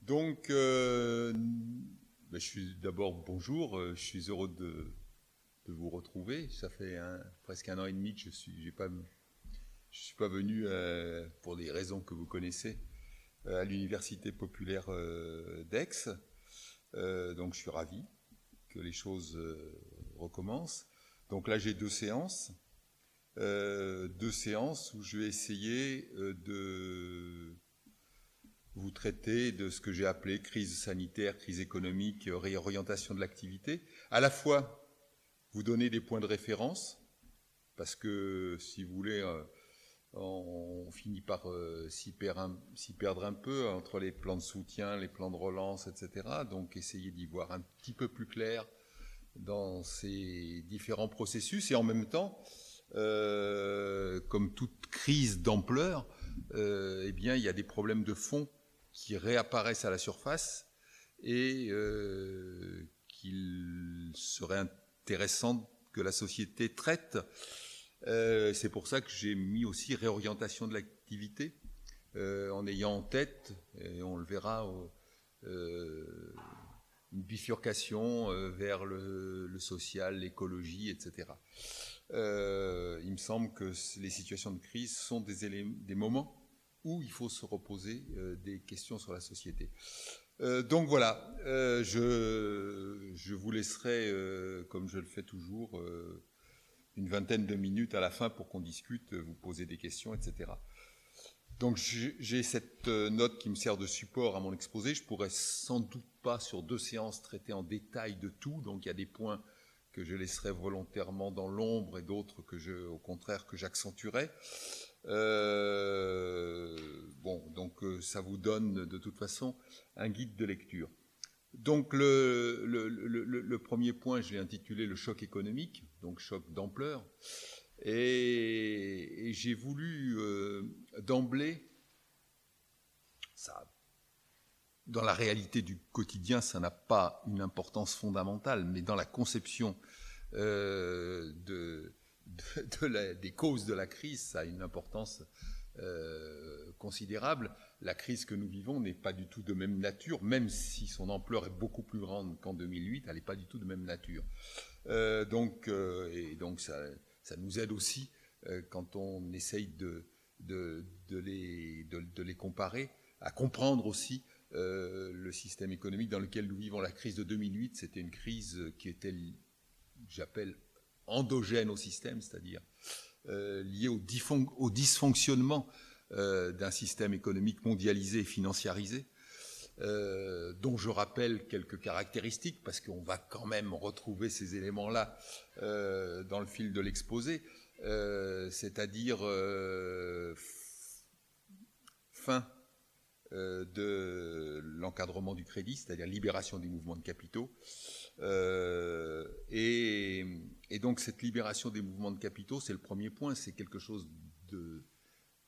Donc, je suis d'abord bonjour, je suis heureux de vous retrouver. Ça fait presque 1 an et demi que je suis pas venu pour des raisons que vous connaissez à l'Université populaire d'Aix. Donc, je suis ravi que les choses recommencent. Donc là, j'ai 2 séances. 2 séances où je vais essayer de vous traiter de ce que j'ai appelé crise sanitaire, crise économique, réorientation de l'activité. À la fois, vous donner des points de référence, parce que, si vous voulez, on finit par s'y perdre un peu entre les plans de soutien, les plans de relance, etc. Donc, essayer d'y voir un petit peu plus clair dans ces différents processus. Et en même temps, comme toute crise d'ampleur, eh bien, il y a des problèmes de fond qui réapparaissent à la surface et qu'il serait intéressant que la société traite. C'est pour ça que j'ai mis aussi réorientation de l'activité, en ayant en tête, et on le verra, une bifurcation vers le social, l'écologie, etc. Il me semble que les situations de crise sont des moments où il faut se reposer des questions sur la société. Donc voilà, je vous laisserai, comme je le fais toujours, une vingtaine de minutes à la fin pour qu'on discute, vous poser des questions, etc. Donc j'ai cette note qui me sert de support à mon exposé. Je pourrais sans doute pas, sur 2 séances, traiter en détail de tout. Donc il y a des points que je laisserai volontairement dans l'ombre et d'autres au contraire, que j'accentuerai. Donc ça vous donne de toute façon un guide de lecture. Donc le premier point, je l'ai intitulé le choc économique, donc choc d'ampleur. Et j'ai voulu d'emblée, ça, dans la réalité du quotidien, ça n'a pas une importance fondamentale, mais dans la conception des causes de la crise, ça a une importance considérable. La crise que nous vivons n'est pas du tout de même nature, même si son ampleur est beaucoup plus grande qu'en 2008, elle n'est pas du tout de même nature. Donc ça nous aide aussi quand on essaye de les comparer, à comprendre aussi le système économique dans lequel nous vivons. La crise de 2008, c'était une crise qui était, j'appelle, endogène au système, c'est-à-dire liée au dysfonctionnement d'un système économique mondialisé et financiarisé, dont je rappelle quelques caractéristiques, parce qu'on va quand même retrouver ces éléments-là dans le fil de l'exposé, c'est-à-dire fin de l'encadrement du crédit, c'est-à-dire libération des mouvements de capitaux, et donc cette libération des mouvements de capitaux, c'est le premier point, c'est quelque chose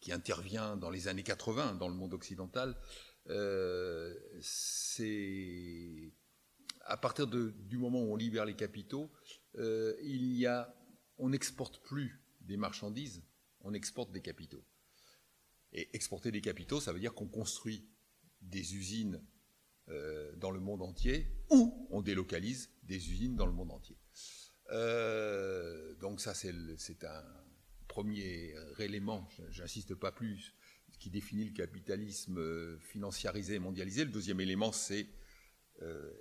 qui intervient dans les années 80 dans le monde occidental. C'est à partir du moment où on libère les capitaux, on n'exporte plus des marchandises, on exporte des capitaux. Et exporter des capitaux, ça veut dire qu'on construit des usines dans le monde entier, ou on délocalise des usines dans le monde entier. Donc ça, c'est un premier élément, j'insiste pas plus, qui définit le capitalisme financiarisé et mondialisé. Le deuxième élément, c'est,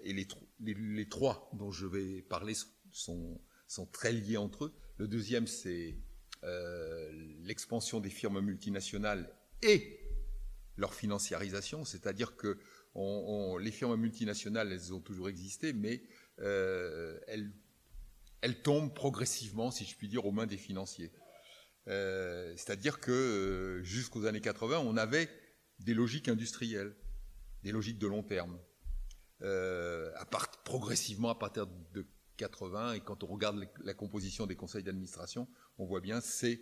et les trois dont je vais parler sont très liés entre eux. Le deuxième, c'est l'expansion des firmes multinationales et leur financiarisation, c'est-à-dire que les firmes multinationales, elles ont toujours existé, mais elles tombent progressivement, si je puis dire, aux mains des financiers. C'est-à-dire que jusqu'aux années 80, on avait des logiques industrielles, des logiques de long terme. Progressivement, à partir de 80, et quand on regarde la composition des conseils d'administration, on voit bien c'est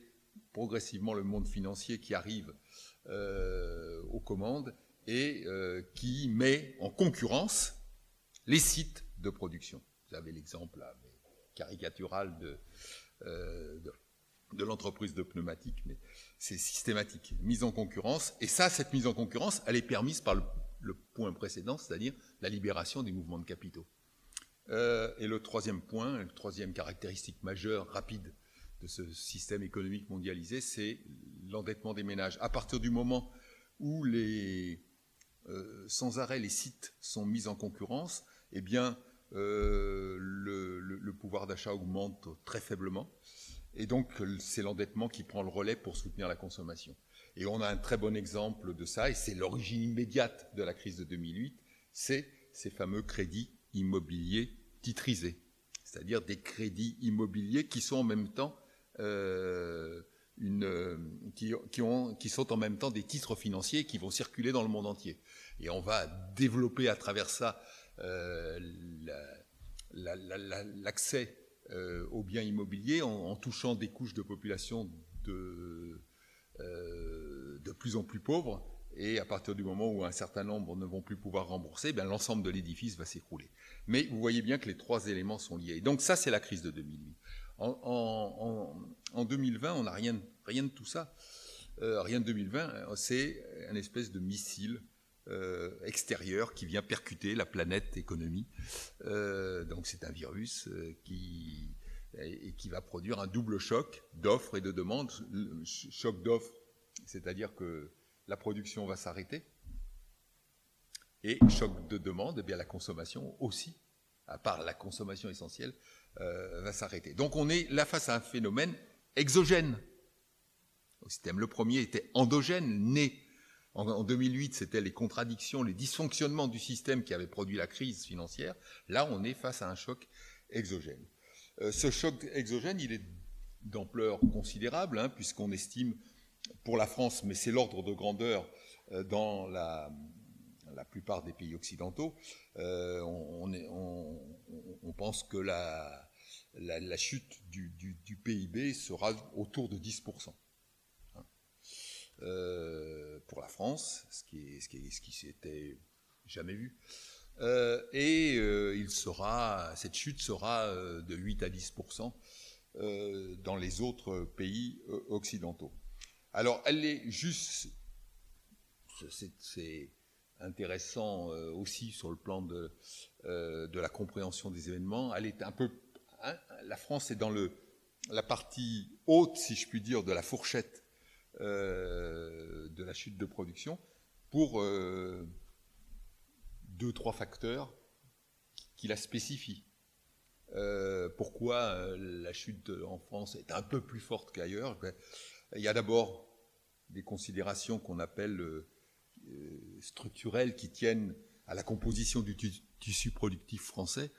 progressivement le monde financier qui arrive aux commandes et qui met en concurrence les sites de production. Vous avez l'exemple là, caricatural de l'entreprise de pneumatiques, mais c'est systématique, mise en concurrence. Et ça, cette mise en concurrence, elle est permise par le point précédent, c'est-à-dire la libération des mouvements de capitaux. Et le troisième point, la troisième caractéristique majeure, rapide, de ce système économique mondialisé, c'est l'endettement des ménages. À partir du moment où sans arrêt les sites sont mis en concurrence, eh bien, le pouvoir d'achat augmente très faiblement. Et donc, c'est l'endettement qui prend le relais pour soutenir la consommation. Et on a un très bon exemple de ça, et c'est l'origine immédiate de la crise de 2008, c'est ces fameux crédits immobiliers titrisés, c'est-à-dire des crédits immobiliers qui sont en même temps qui sont en même temps des titres financiers qui vont circuler dans le monde entier. Et on va développer à travers ça l'accès aux biens immobiliers en touchant des couches de population de plus en plus pauvres. Et à partir du moment où un certain nombre ne vont plus pouvoir rembourser, bien, l'ensemble de l'édifice va s'écrouler. Mais vous voyez bien que les trois éléments sont liés. Et donc ça, c'est la crise de 2008. En 2020, on n'a rien de tout ça. Rien de 2020, c'est un espèce de missile extérieur qui vient percuter la planète économie. Donc c'est un virus qui va produire un double choc d'offres et de demandes. Choc d'offres, c'est-à-dire que la production va s'arrêter. Et choc de demande, eh bien la consommation aussi, à part la consommation essentielle, va s'arrêter. Donc on est là face à un phénomène exogène au système. Le premier était endogène, né en 2008, c'était les contradictions, les dysfonctionnements du système qui avaient produit la crise financière. Là, on est face à un choc exogène. Ce choc exogène, il est d'ampleur considérable, hein, puisqu'on estime, pour la France, mais c'est l'ordre de grandeur dans la plupart des pays occidentaux, on pense que la chute du PIB sera autour de 10%. Pour la France, ce qui s'était jamais vu. Cette chute sera de 8 à 10% dans les autres pays occidentaux. Alors, elle est juste... C'est intéressant aussi sur le plan de la compréhension des événements. Elle est un peu... Hein, la France est dans la partie haute, si je puis dire, de la fourchette de la chute de production pour 2-3 facteurs qui la spécifient. Pourquoi la chute en France est un peu plus forte qu'ailleurs? Il y a d'abord des considérations qu'on appelle structurelles qui tiennent à la composition du tissu productif français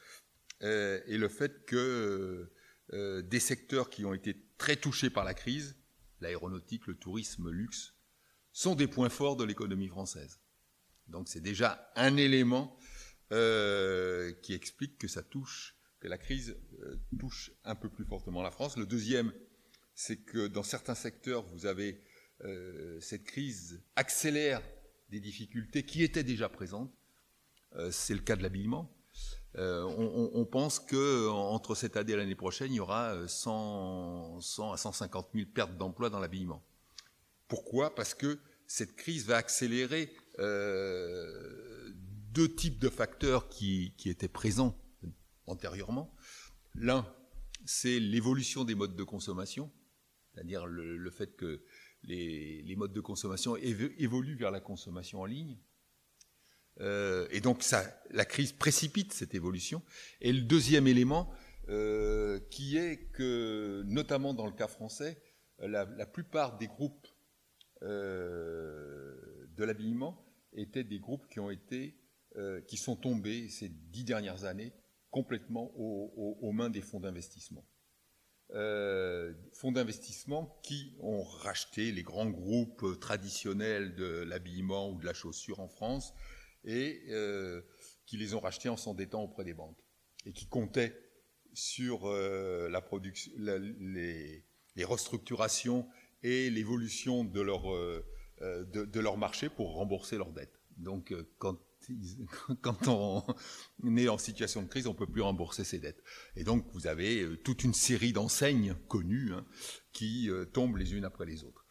et le fait que des secteurs qui ont été très touchés par la crise, l'aéronautique, le tourisme, le luxe, sont des points forts de l'économie française. Donc c'est déjà un élément qui explique que la crise touche un peu plus fortement la France. Le deuxième, c'est que dans certains secteurs, vous avez cette crise accélère des difficultés qui étaient déjà présentes. C'est le cas de l'habillement. On pense qu'entre cette année et l'année prochaine, il y aura 100 à 150 000 pertes d'emplois dans l'habillement. Pourquoi? Parce que cette crise va accélérer deux types de facteurs qui étaient présents antérieurement. L'un, c'est l'évolution des modes de consommation, c'est-à-dire le fait que les modes de consommation évoluent vers la consommation en ligne. Et donc la crise précipite cette évolution. Et le deuxième élément, qui est que, notamment dans le cas français, la plupart des groupes de l'habillement étaient des groupes qui sont tombés ces 10 dernières années complètement aux mains des fonds d'investissement. Fonds d'investissement qui ont racheté les grands groupes traditionnels de l'habillement ou de la chaussure en France et qui les ont rachetés en s'endettant auprès des banques et qui comptaient sur la production, les restructurations et l'évolution de leur marché pour rembourser leurs dettes. Donc quand on est en situation de crise, on ne peut plus rembourser ses dettes. Et donc vous avez toute une série d'enseignes connues qui tombent les unes après les autres.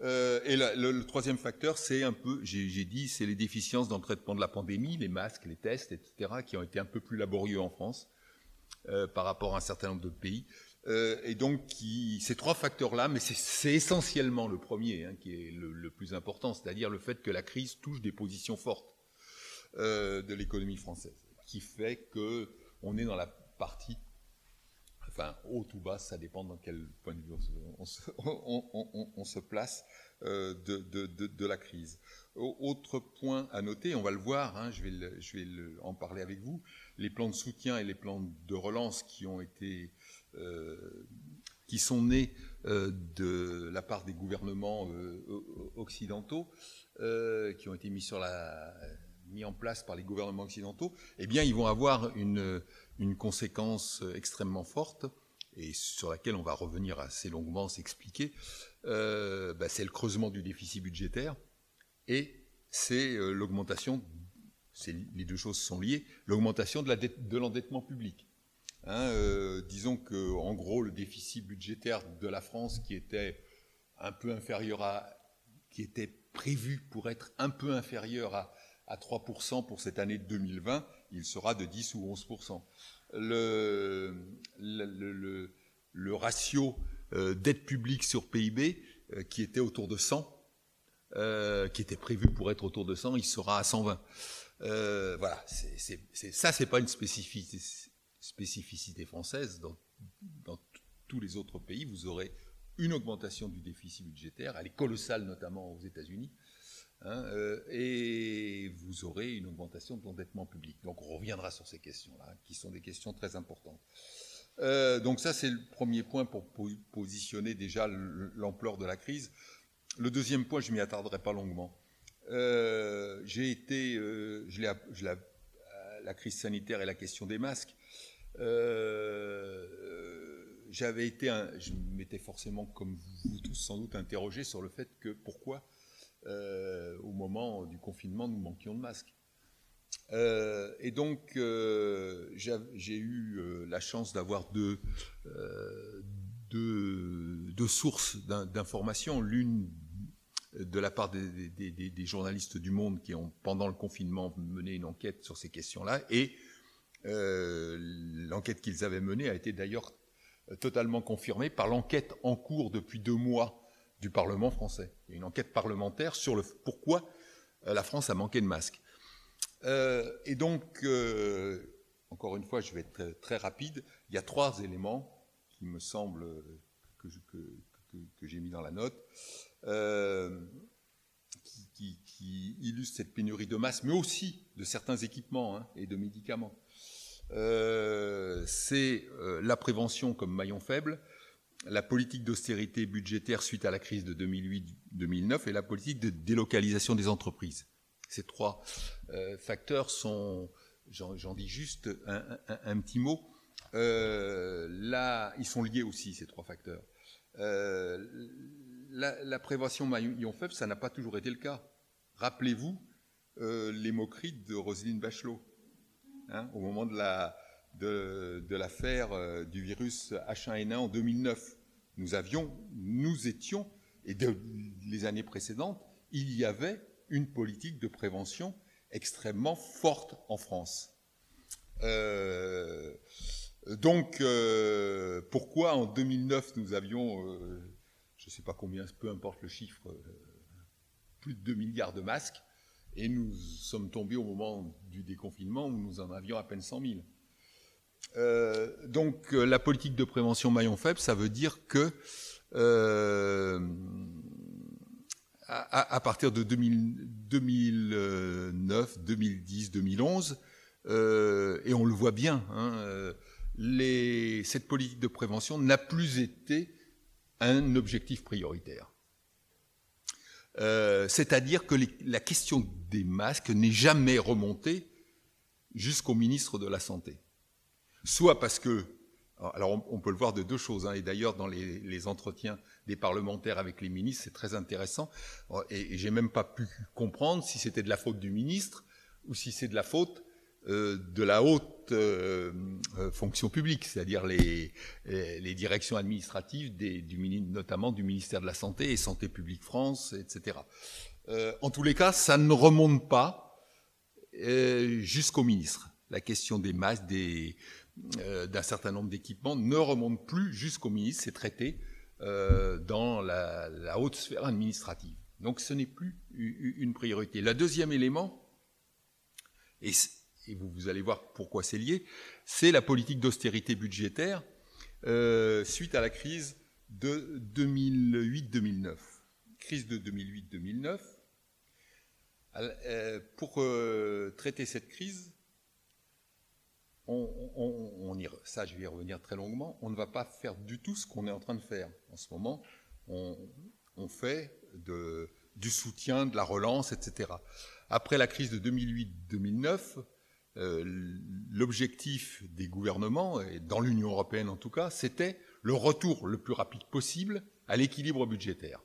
Et le troisième facteur, c'est un peu, j'ai dit, c'est les déficiences dans le traitement de la pandémie, les masques, les tests, etc., qui ont été un peu plus laborieux en France par rapport à un certain nombre d'autres pays. Et donc, ces trois facteurs-là, mais c'est essentiellement le premier qui est le plus important, c'est-à-dire le fait que la crise touche des positions fortes de l'économie française, qui fait qu'on est dans la partie, enfin, haute ou basse, ça dépend dans quel point de vue on se place de la crise. Autre point à noter, on va le voir, je vais en parler avec vous, les plans de soutien et les plans de relance qui sont nés de la part des gouvernements occidentaux, qui ont été mis en place par les gouvernements occidentaux, eh bien, ils vont avoir une conséquence extrêmement forte, et sur laquelle on va revenir assez longuement, s'expliquer, c'est le creusement du déficit budgétaire, et c'est l'augmentation, les deux choses sont liées, l'augmentation de l'endettement public. Disons que, en gros, le déficit budgétaire de la France, qui était prévu pour être un peu inférieur à 3% pour cette année de 2020, il sera de 10 ou 11%. Le ratio dette publique sur PIB, qui était autour de 100, qui était prévu pour être autour de 100, il sera à 120. Voilà, ça, c'est pas une spécificité française. Dans tous les autres pays, vous aurez une augmentation du déficit budgétaire, elle est colossale notamment aux États-Unis, et vous aurez une augmentation de l'endettement public. Donc on reviendra sur ces questions-là, qui sont des questions très importantes. Donc ça, c'est le premier point pour positionner déjà l'ampleur de la crise. Le deuxième point, je ne m'y attarderai pas longuement. La crise sanitaire et la question des masques. Je m'étais forcément, comme vous tous sans doute, interrogé sur le fait que pourquoi, au moment du confinement, nous manquions de masques. Et donc, j'ai eu la chance d'avoir deux sources d'informations. L'une de la part des journalistes du Monde qui ont, pendant le confinement, mené une enquête sur ces questions-là, et l'enquête qu'ils avaient menée a été d'ailleurs totalement confirmée par l'enquête en cours depuis 2 mois du Parlement français. Il y a une enquête parlementaire sur pourquoi la France a manqué de masques. Et donc, encore une fois, je vais être très rapide. Il y a 3 éléments qui me semblent que j'ai mis dans la note, qui illustrent cette pénurie de masques, mais aussi de certains équipements et de médicaments. C'est la prévention comme maillon faible, la politique d'austérité budgétaire suite à la crise de 2008-2009 et la politique de délocalisation des entreprises. Ces 3 facteurs sont, j'en dis juste un petit mot, là, ils sont liés aussi, ces 3 facteurs. La prévention maillon faible, ça n'a pas toujours été le cas. Rappelez-vous les moqueries de Roselyne Bachelot, au moment de l'affaire du virus H1N1 en 2009. Nous étions, et les années précédentes, il y avait une politique de prévention extrêmement forte en France. Donc, pourquoi en 2009 nous avions, je ne sais pas combien, peu importe le chiffre, plus de 2 milliards de masques, et nous sommes tombés au moment du déconfinement où nous en avions à peine 100 000. Donc, la politique de prévention maillon faible, ça veut dire que à partir de 2009, 2010, 2011, et on le voit bien, cette politique de prévention n'a plus été un objectif prioritaire. C'est-à-dire que la question des masques n'est jamais remontée jusqu'au ministre de la Santé. Soit parce que, alors on peut le voir de 2 choses, et d'ailleurs dans les entretiens des parlementaires avec les ministres, c'est très intéressant, et j'ai même pas pu comprendre si c'était de la faute du ministre ou si c'est de la faute de la haute fonction publique, c'est-à-dire les directions administratives notamment du ministère de la Santé et Santé publique France, etc. En tous les cas, ça ne remonte pas jusqu'au ministre. La question des masques, d'un certain nombre d'équipements ne remonte plus jusqu'au ministre, c'est traité dans la haute sphère administrative. Donc ce n'est plus une priorité. Le deuxième élément, et vous allez voir pourquoi c'est lié, c'est la politique d'austérité budgétaire suite à la crise de 2008-2009. Crise de 2008-2009. Pour traiter cette crise, ça je vais y revenir très longuement, on ne va pas faire du tout ce qu'on est en train de faire. En ce moment, on fait du soutien, de la relance, etc. Après la crise de 2008-2009, l'objectif des gouvernements, et dans l'Union européenne en tout cas, c'était le retour le plus rapide possible à l'équilibre budgétaire.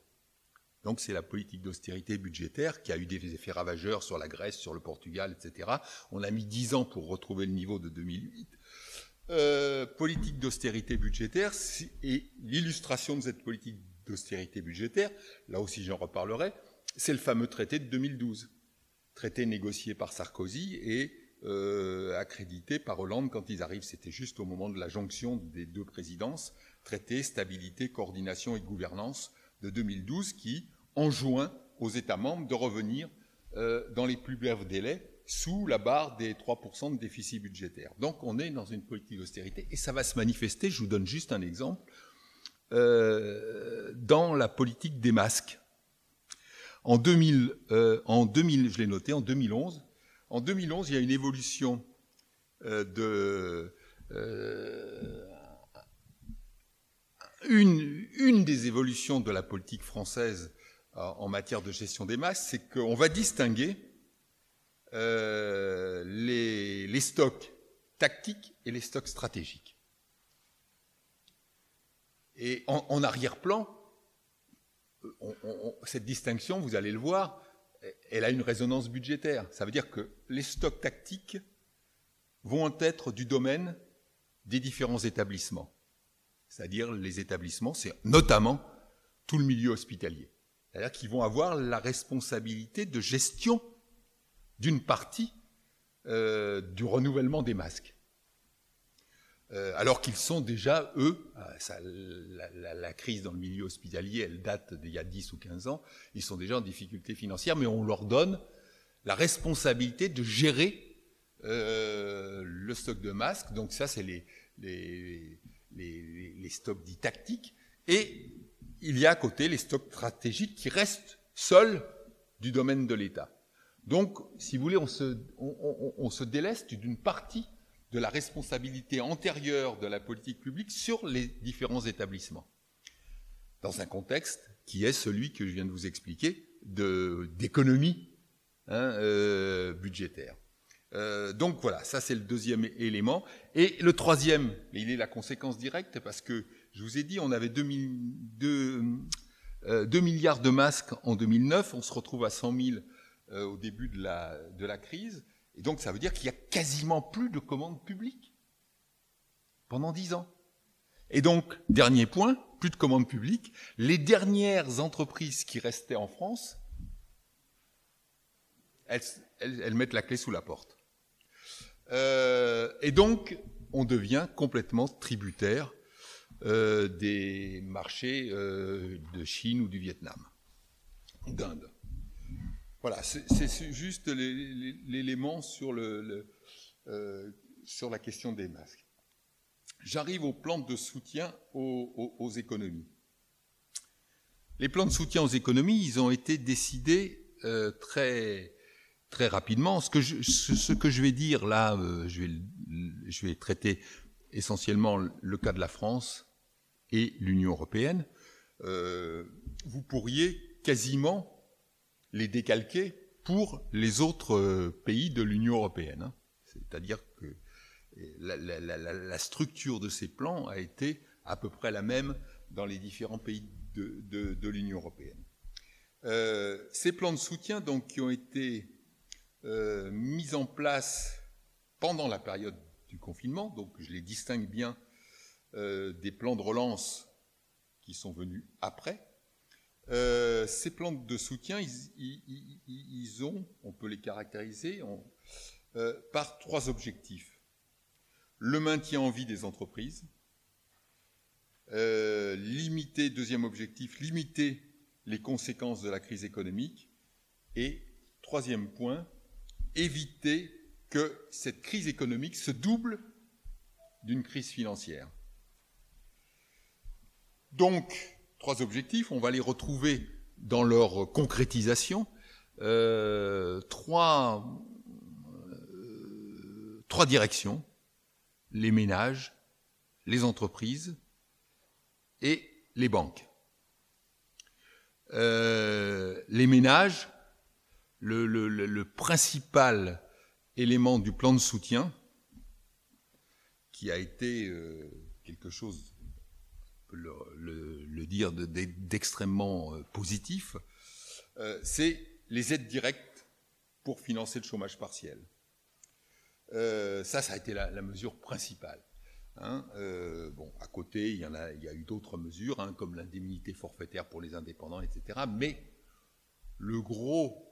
Donc c'est la politique d'austérité budgétaire qui a eu des effets ravageurs sur la Grèce, sur le Portugal, etc. On a mis 10 ans pour retrouver le niveau de 2008. Politique d'austérité budgétaire, et l'illustration de cette politique d'austérité budgétaire, là aussi j'en reparlerai, c'est le fameux traité de 2012. Traité négocié par Sarkozy et accrédité par Hollande quand ils arrivent. C'était juste au moment de la jonction des deux présidences. Traité stabilité, coordination et gouvernance de 2012 qui enjoint aux États membres de revenir dans les plus brefs délais sous la barre des 3% de déficit budgétaire. Donc on est dans une politique d'austérité et ça va se manifester, je vous donne juste un exemple, dans la politique des masques. En 2000, je l'ai noté, en 2011, il y a une évolution une des évolutions de la politique française en matière de gestion des masques, c'est qu'on va distinguer les stocks tactiques et les stocks stratégiques. Et en arrière-plan, cette distinction, vous allez le voir, elle a une résonance budgétaire. Ça veut dire que les stocks tactiques vont être du domaine des différents établissements. C'est-à-dire les établissements, c'est notamment tout le milieu hospitalier. C'est-à-dire qu'ils vont avoir la responsabilité de gestion d'une partie du renouvellement des masques. Alors qu'ils sont déjà, eux, la crise dans le milieu hospitalier, elle date d'il y a 10 ou 15 ans, ils sont déjà en difficulté financière, mais on leur donne la responsabilité de gérer le stock de masques. Donc ça, c'est les stocks dits tactiques. Et il y a à côté les stocks stratégiques qui restent seuls du domaine de l'État. Donc, si vous voulez, on se déleste d'une partie de la responsabilité antérieure de la politique publique sur les différents établissements, dans un contexte qui est celui que je viens de vous expliquer, d'économie budgétaire. Donc voilà, ça c'est le deuxième élément. Et le troisième, mais il est la conséquence directe, parce que je vous ai dit, on avait 2 milliards de masques en 2009, on se retrouve à 100 000 au début de la crise. Et donc, ça veut dire qu'il n'y a quasiment plus de commandes publiques pendant 10 ans. Et donc, dernier point, plus de commandes publiques. Les dernières entreprises qui restaient en France, elles mettent la clé sous la porte. Et donc, on devient complètement tributaire des marchés de Chine ou du Vietnam, d'Inde. Voilà, c'est juste l'élément sur la question des masques. J'arrive au plan de soutien aux économies. Les plans de soutien aux économies, ils ont été décidés très, très rapidement. Ce que je vais dire là, je vais traiter essentiellement le cas de la France et l'Union européenne. Vous pourriez quasiment les décalquer pour les autres pays de l'Union européenne. C'est-à-dire que la structure de ces plans a été à peu près la même dans les différents pays de l'Union européenne. Ces plans de soutien donc, qui ont été mis en place pendant la période du confinement, donc je les distingue bien des plans de relance qui sont venus après. Ces plans de soutien, on peut les caractériser par 3 objectifs. Le maintien en vie des entreprises, deuxième objectif, limiter les conséquences de la crise économique, et 3e point, éviter que cette crise économique se double d'une crise financière. Donc, 3 objectifs, on va les retrouver dans leur concrétisation. 3 directions, les ménages, les entreprises et les banques. Les ménages, le principal élément du plan de soutien, qui a été quelque chose, on peut le dire, d'extrêmement positif, c'est les aides directes pour financer le chômage partiel. Ça a été la mesure principale. Bon, à côté, il y a eu d'autres mesures, comme l'indemnité forfaitaire pour les indépendants, etc. Mais le gros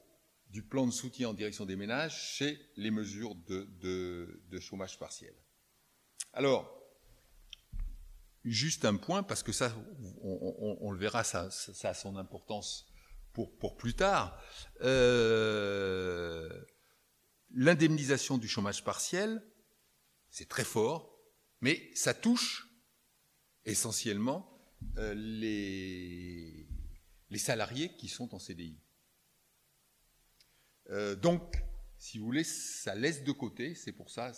du plan de soutien en direction des ménages, c'est les mesures de chômage partiel. Alors, juste un point, parce que ça, on le verra, ça a son importance pour plus tard. L'indemnisation du chômage partiel, c'est très fort, mais ça touche essentiellement les salariés qui sont en CDI. Donc, si vous voulez, ça laisse de côté, c'est pour ça,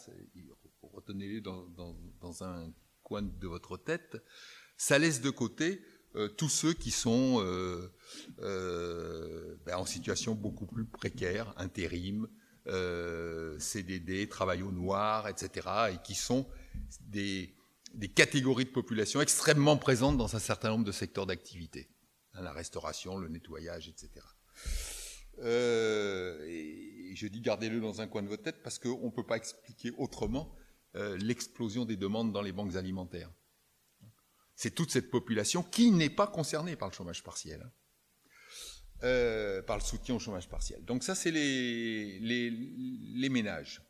retenez-le dans un coin de votre tête, ça laisse de côté tous ceux qui sont en situation beaucoup plus précaire, intérim, CDD, travail au noir, etc., et qui sont des catégories de population extrêmement présentes dans un certain nombre de secteurs d'activité, la restauration, le nettoyage, etc. Et je dis gardez-le dans un coin de votre tête parce qu'on ne peut pas expliquer autrement l'explosion des demandes dans les banques alimentaires. C'est toute cette population qui n'est pas concernée par le chômage partiel, par le soutien au chômage partiel. Donc ça, c'est les ménages.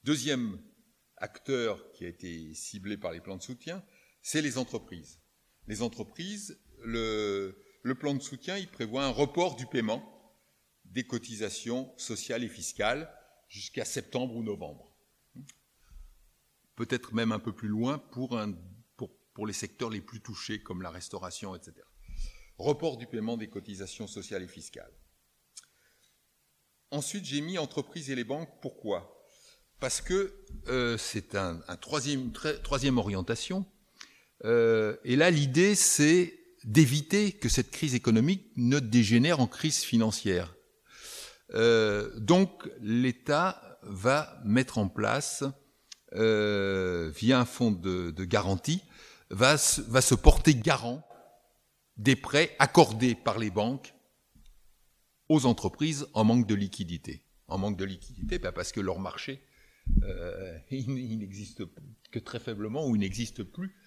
Deuxième acteur qui a été ciblé par les plans de soutien, c'est les entreprises. Les entreprises, le plan de soutien, il prévoit un report du paiement des cotisations sociales et fiscales jusqu'à septembre ou novembre. Peut-être même un peu plus loin pour les secteurs les plus touchés, comme la restauration, etc. Report du paiement des cotisations sociales et fiscales. Ensuite, j'ai mis entreprises et les banques. Pourquoi ? Parce que c'est un troisième orientation. Et là, l'idée, c'est d'éviter que cette crise économique ne dégénère en crise financière. Donc, l'État va mettre en place, via un fonds de garantie, va se porter garant des prêts accordés par les banques aux entreprises en manque de liquidité. En manque de liquidité, parce que leur marché, il n'existe que très faiblement ou il n'existe plus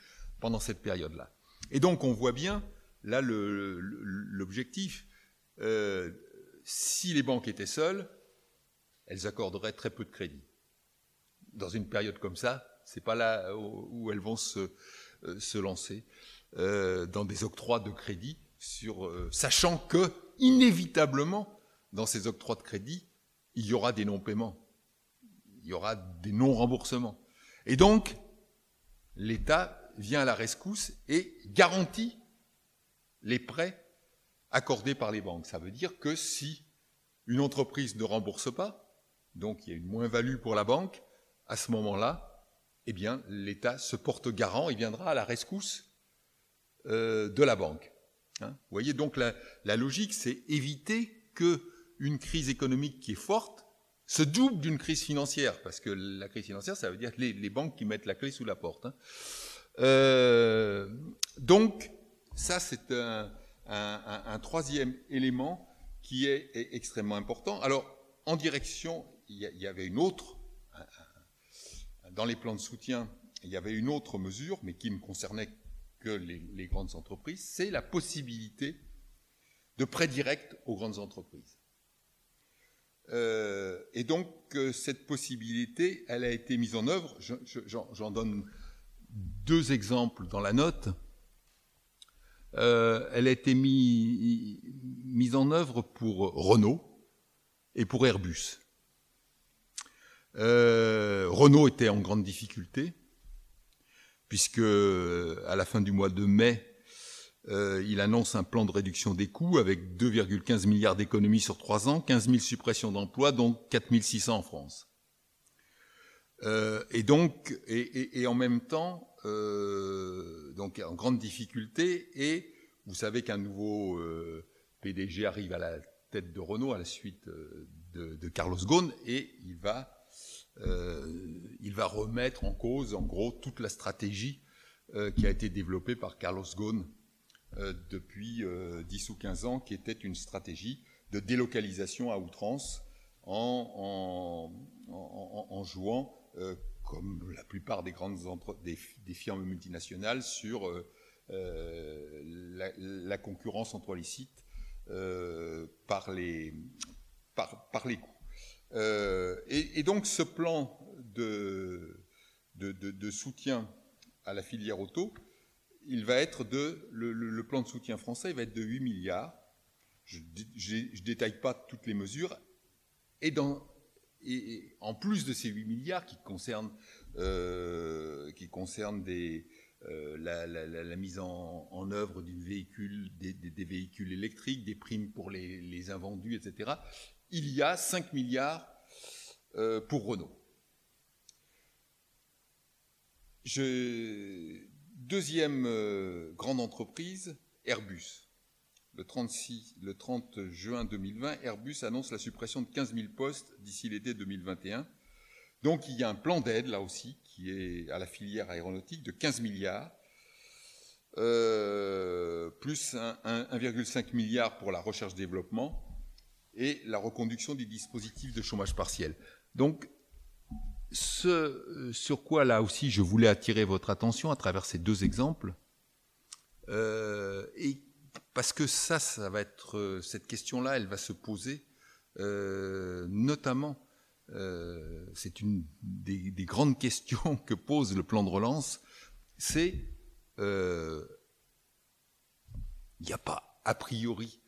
pendant cette période-là. Et donc, on voit bien, là, l'objectif. Si les banques étaient seules, elles accorderaient très peu de crédit. Dans une période comme ça, c'est pas là où elles vont se lancer dans des octrois de crédit, sachant que, inévitablement, dans ces octrois de crédit, il y aura des non-paiements, il y aura des non-remboursements. Et donc, l'État vient à la rescousse et garantit les prêts accordés par les banques. Ça veut dire que si une entreprise ne rembourse pas, donc il y a une moins-value pour la banque, à ce moment-là, eh bien, l'État se porte garant et viendra à la rescousse de la banque. Vous voyez, donc la logique, c'est éviter qu'une crise économique qui est forte se double d'une crise financière, parce que la crise financière, ça veut dire les banques qui mettent la clé sous la porte. Donc, ça, c'est un troisième élément qui est extrêmement important. Alors, en direction, il y avait dans les plans de soutien, il y avait une autre mesure, mais qui ne concernait que les grandes entreprises, c'est la possibilité de prêts directs aux grandes entreprises. Et donc, cette possibilité, elle a été mise en œuvre. J'en donne 2 exemples dans la note. Elle a été mise en œuvre pour Renault et pour Airbus. Renault était en grande difficulté, puisque à la fin du mois de mai, il annonce un plan de réduction des coûts avec 2,15 milliards d'économies sur 3 ans, 15 000 suppressions d'emplois, dont 4 600 en France. Et en même temps, donc en grande difficulté, et vous savez qu'un nouveau PDG arrive à la tête de Renault à la suite de Carlos Ghosn, et il va remettre en cause, en gros, toute la stratégie qui a été développée par Carlos Ghosn depuis 10 ou 15 ans, qui était une stratégie de délocalisation à outrance en jouant, comme la plupart des grandes des firmes multinationales, sur la concurrence entre les sites par les coûts. Et donc ce plan de soutien à la filière auto, il va être le plan de soutien français, il va être de 8 milliards. Je ne détaille pas toutes les mesures. Et en plus de ces 8 milliards qui concernent la mise en œuvre des véhicules électriques, des primes pour les invendus, etc., il y a 5 milliards pour Renault. Deuxième grande entreprise, Airbus. Le 30 juin 2020, Airbus annonce la suppression de 15 000 postes d'ici l'été 2021. Donc il y a un plan d'aide, là aussi, qui est à la filière aéronautique de 15 milliards, plus 1,5 milliard pour la recherche-développement et la reconduction des dispositifs de chômage partiel. Donc, ce sur quoi, là aussi, je voulais attirer votre attention à travers ces 2 exemples, et parce que ça va être, cette question-là, elle va se poser, notamment, c'est une des grandes questions que pose le plan de relance, c'est, il n'y a pas, a priori,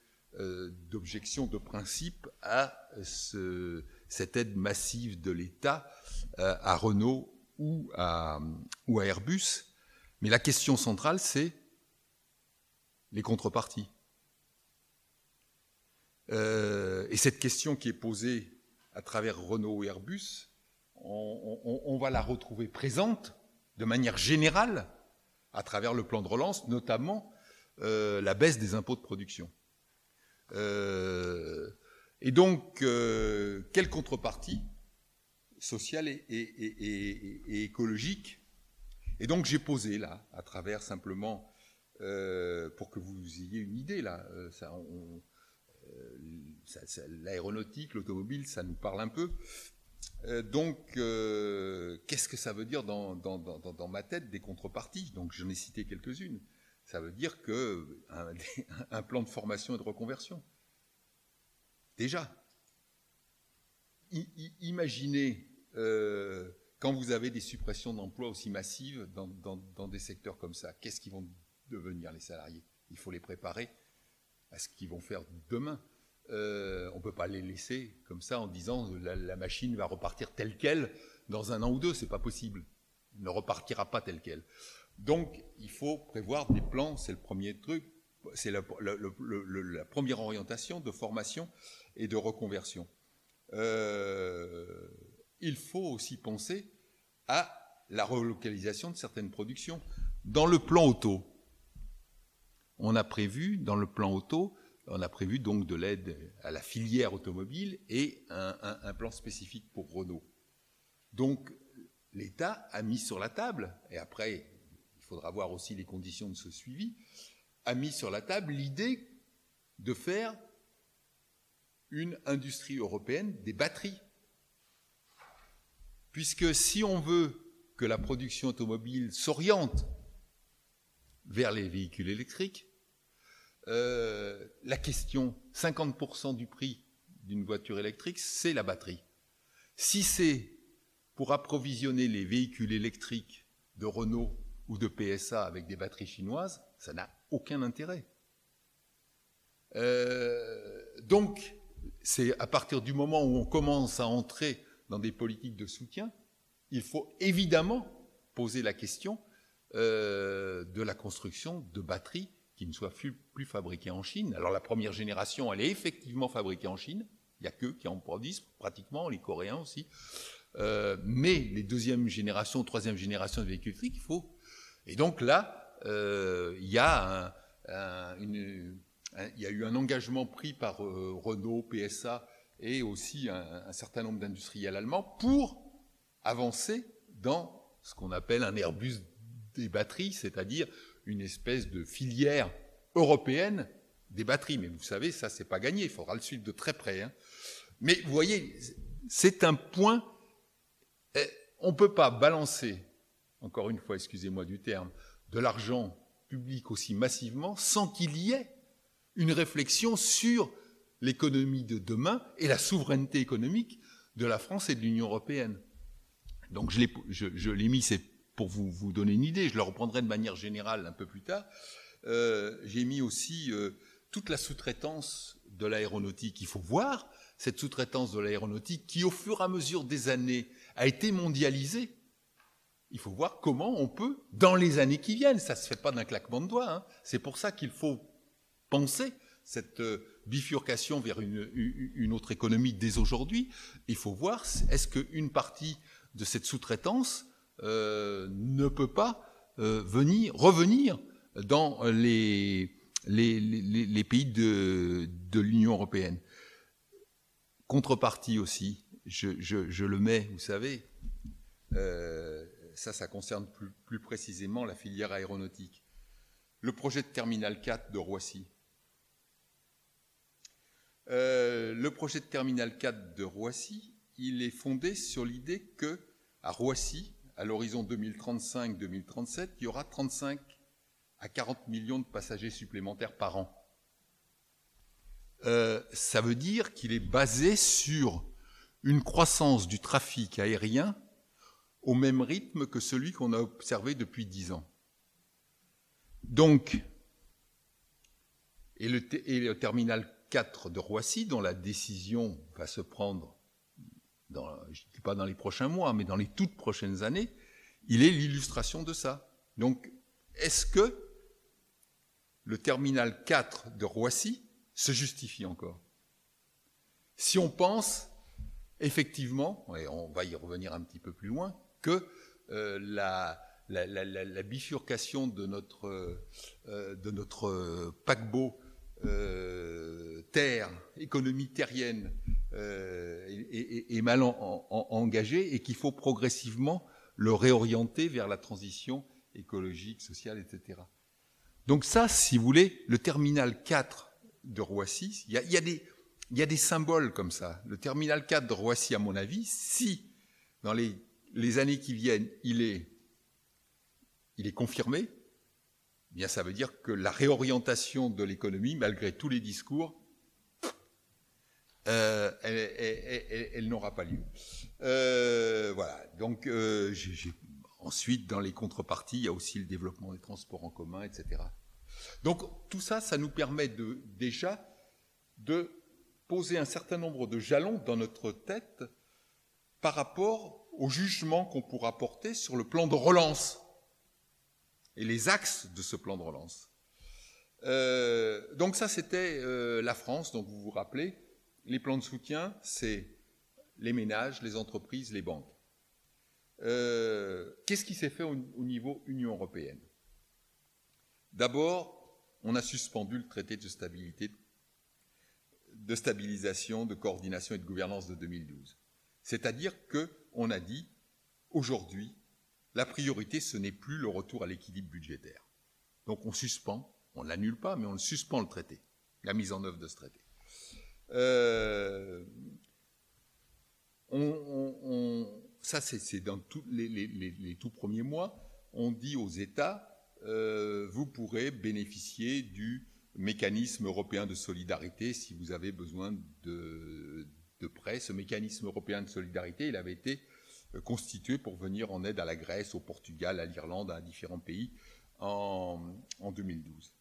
d'objection de principe à cette aide massive de l'État à Renault ou à Airbus. Mais la question centrale, c'est les contreparties. Et cette question qui est posée à travers Renault et Airbus, on va la retrouver présente de manière générale à travers le plan de relance, notamment la baisse des impôts de production. Et donc, quelle contrepartie sociale et écologique? Et donc, j'ai posé là, à travers simplement, pour que vous ayez une idée, là, l'aéronautique, l'automobile, ça nous parle un peu. Donc, qu'est-ce que ça veut dire dans ma tête, des contreparties? Donc, j'en ai cité quelques-unes. Ça veut dire qu'un plan de formation et de reconversion. Déjà, imaginez quand vous avez des suppressions d'emplois aussi massives dans des secteurs comme ça, qu'est-ce qu'ils vont devenir les salariés? Il faut les préparer à ce qu'ils vont faire demain. On ne peut pas les laisser comme ça en disant la machine va repartir telle qu'elle dans 1 an ou 2, c'est pas possible. Elle ne repartira pas telle qu'elle. Donc, il faut prévoir des plans, c'est le premier truc, c'est la première orientation de formation et de reconversion. Il faut aussi penser à la relocalisation de certaines productions. Dans le plan auto, on a prévu donc de l'aide à la filière automobile et un plan spécifique pour Renault. Donc, l'État a mis sur la table, et après, il faudra voir aussi les conditions de ce suivi, a mis sur la table l'idée de faire une industrie européenne des batteries. Puisque si on veut que la production automobile s'oriente vers les véhicules électriques. La question, 50% du prix d'une voiture électrique, c'est la batterie. Si c'est pour approvisionner les véhicules électriques de Renault ou de PSA avec des batteries chinoises, ça n'a aucun intérêt. Donc, c'est à partir du moment où on commence à entrer dans des politiques de soutien, il faut évidemment poser la question de la construction de batteries qui ne soient plus fabriquées en Chine. Alors la première génération, elle est effectivement fabriquée en Chine. Il n'y a qu'eux qui en produisent pratiquement, les Coréens aussi. Mais les deuxième génération, troisième génération de véhicules électriques, il faut... Et donc là, il y a eu un engagement pris par Renault, PSA et aussi un certain nombre d'industriels allemands pour avancer dans ce qu'on appelle un Airbus des batteries, c'est-à-dire une espèce de filière européenne des batteries. Mais vous savez, ça, c'est pas gagné, il faudra le suivre de très près. Hein. Mais vous voyez, c'est un point... On ne peut pas balancer, encore une fois, excusez-moi du terme, de l'argent public aussi massivement sans qu'il y ait une réflexion sur l'économie de demain et la souveraineté économique de la France et de l'Union européenne. Donc je l'ai mis, c'est pour vous donner une idée, je le reprendrai de manière générale un peu plus tard. J'ai mis aussi toute la sous-traitance de l'aéronautique. Il faut voir cette sous-traitance de l'aéronautique qui, au fur et à mesure des années, a été mondialisée. Il faut voir comment on peut, dans les années qui viennent, ça ne se fait pas d'un claquement de doigts, hein. C'est pour ça qu'il faut penser cette bifurcation vers une autre économie dès aujourd'hui. Il faut voir, est-ce qu'une partie de cette sous-traitance ne peut pas revenir dans les pays de l'Union européenne. Contrepartie aussi, je le mets, vous savez, ça concerne plus précisément la filière aéronautique. Le projet de Terminal 4 de Roissy. Le projet de Terminal 4 de Roissy, il est fondé sur l'idée qu'à Roissy, à l'horizon 2035-2037, il y aura 35 à 40 millions de passagers supplémentaires par an. Ça veut dire qu'il est basé sur une croissance du trafic aérien au même rythme que celui qu'on a observé depuis 10 ans. Donc, et le terminal 4 de Roissy, dont la décision va se prendre, je ne dis pas dans les prochains mois, mais dans les toutes prochaines années, il est l'illustration de ça. Donc, est-ce que le terminal 4 de Roissy se justifie encore? Si on pense, effectivement, et on va y revenir un petit peu plus loin, que la bifurcation de notre paquebot terre, économie terrienne, est mal engagée et qu'il faut progressivement le réorienter vers la transition écologique, sociale, etc. Donc ça, si vous voulez, le terminal 4 de Roissy, il y a des symboles comme ça. Le terminal 4 de Roissy, à mon avis, si dans les années qui viennent, il est confirmé, eh bien ça veut dire que la réorientation de l'économie, malgré tous les discours, elle n'aura pas lieu. Voilà. Donc, ensuite, dans les contreparties, il y a aussi le développement des transports en commun, etc. Donc, tout ça, ça nous permet déjà de poser un certain nombre de jalons dans notre tête par rapport au jugement qu'on pourra porter sur le plan de relance et les axes de ce plan de relance. Donc ça, c'était la France. Donc vous vous rappelez, les plans de soutien, c'est les ménages, les entreprises, les banques. Qu'est-ce qui s'est fait au niveau Union européenne? D'abord, on a suspendu le traité de stabilité, de stabilisation, de coordination et de gouvernance de 2012. C'est-à-dire qu'on a dit, aujourd'hui, la priorité, ce n'est plus le retour à l'équilibre budgétaire. Donc on suspend, on ne l'annule pas, mais on le suspend le traité, la mise en œuvre de ce traité. ça c'est dans tous les tout premiers mois, on dit aux États, vous pourrez bénéficier du mécanisme européen de solidarité si vous avez besoin de prêts. Ce mécanisme européen de solidarité, il avait été constitué pour venir en aide à la Grèce, au Portugal, à l'Irlande, à différents pays en 2012.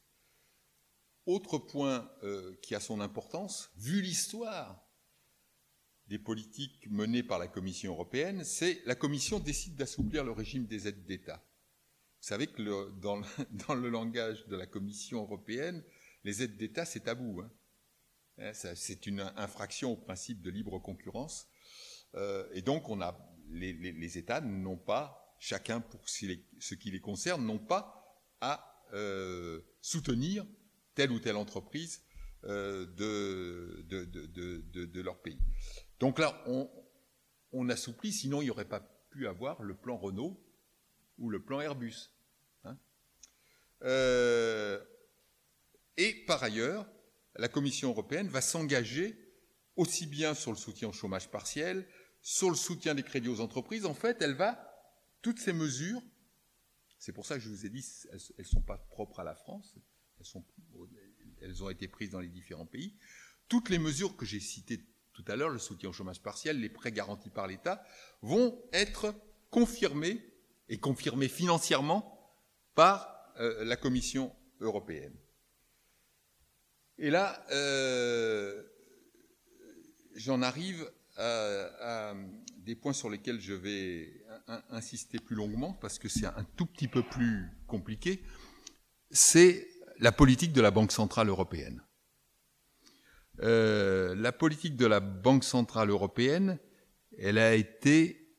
Autre point qui a son importance, vu l'histoire des politiques menées par la Commission européenne, c'est la Commission décide d'assouplir le régime des aides d'État. Vous savez que dans le langage de la Commission européenne, les aides d'État, c'est tabou. C'est une infraction au principe de libre concurrence. Et donc, les États n'ont pas, chacun pour ce qui les concerne, n'ont pas à soutenir telle ou telle entreprise de leur pays. Donc là, on assouplit, sinon il n'y aurait pas pu avoir le plan Renault ou le plan Airbus. Et par ailleurs, la Commission européenne va s'engager aussi bien sur le soutien au chômage partiel, sur le soutien des crédits aux entreprises. En fait, toutes ces mesures, c'est pour ça que je vous ai dit, elles ne sont pas propres à la France, elles ont été prises dans les différents pays. Toutes les mesures que j'ai citées tout à l'heure, le soutien au chômage partiel, les prêts garantis par l'État, vont être confirmés et confirmés financièrement par la Commission européenne. Et là, j'en arrive à des points sur lesquels je vais insister plus longuement, parce que c'est un tout petit peu plus compliqué. C'est la politique de la Banque centrale européenne. La politique de la Banque centrale européenne, elle a été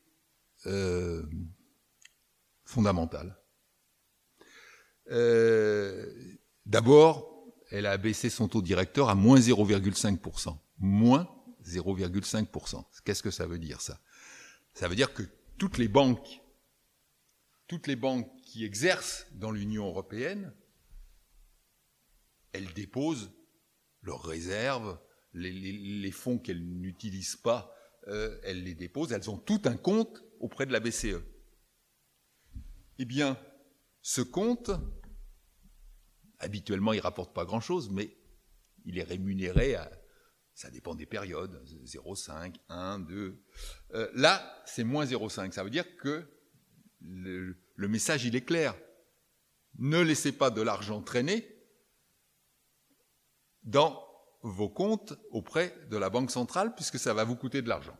fondamentale. D'abord, elle a abaissé son taux directeur à moins 0,5%. Moins 0,5%. Qu'est-ce que ça veut dire, ça? Ça veut dire que toutes les banques qui exercent dans l'Union européenne, elles déposent leurs réserves, les fonds qu'elles n'utilisent pas, elles les déposent, elles ont tout un compte auprès de la BCE. Eh bien, ce compte, habituellement, il ne rapporte pas grand-chose, mais il est rémunéré ça dépend des périodes, 0,5, 1, 2. Là, c'est moins 0,5. Ça veut dire que le message, il est clair. Ne laissez pas de l'argent traîner dans vos comptes auprès de la Banque centrale, puisque ça va vous coûter de l'argent.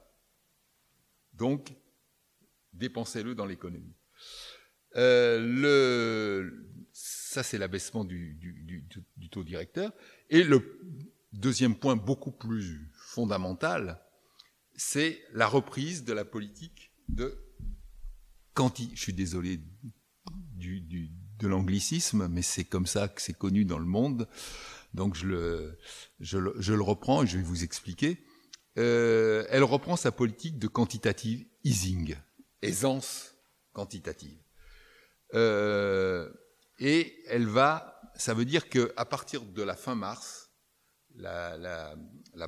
Donc, dépensez-le dans l'économie. Ça, c'est l'abaissement du taux directeur. Et le deuxième point beaucoup plus fondamental, c'est la reprise de la politique de je suis désolé de l'anglicisme, mais c'est comme ça que c'est connu dans le monde. Donc je le reprends et je vais vous expliquer. Elle reprend sa politique de quantitative easing, aisance quantitative. Et ça veut dire qu'à partir de la fin mars, la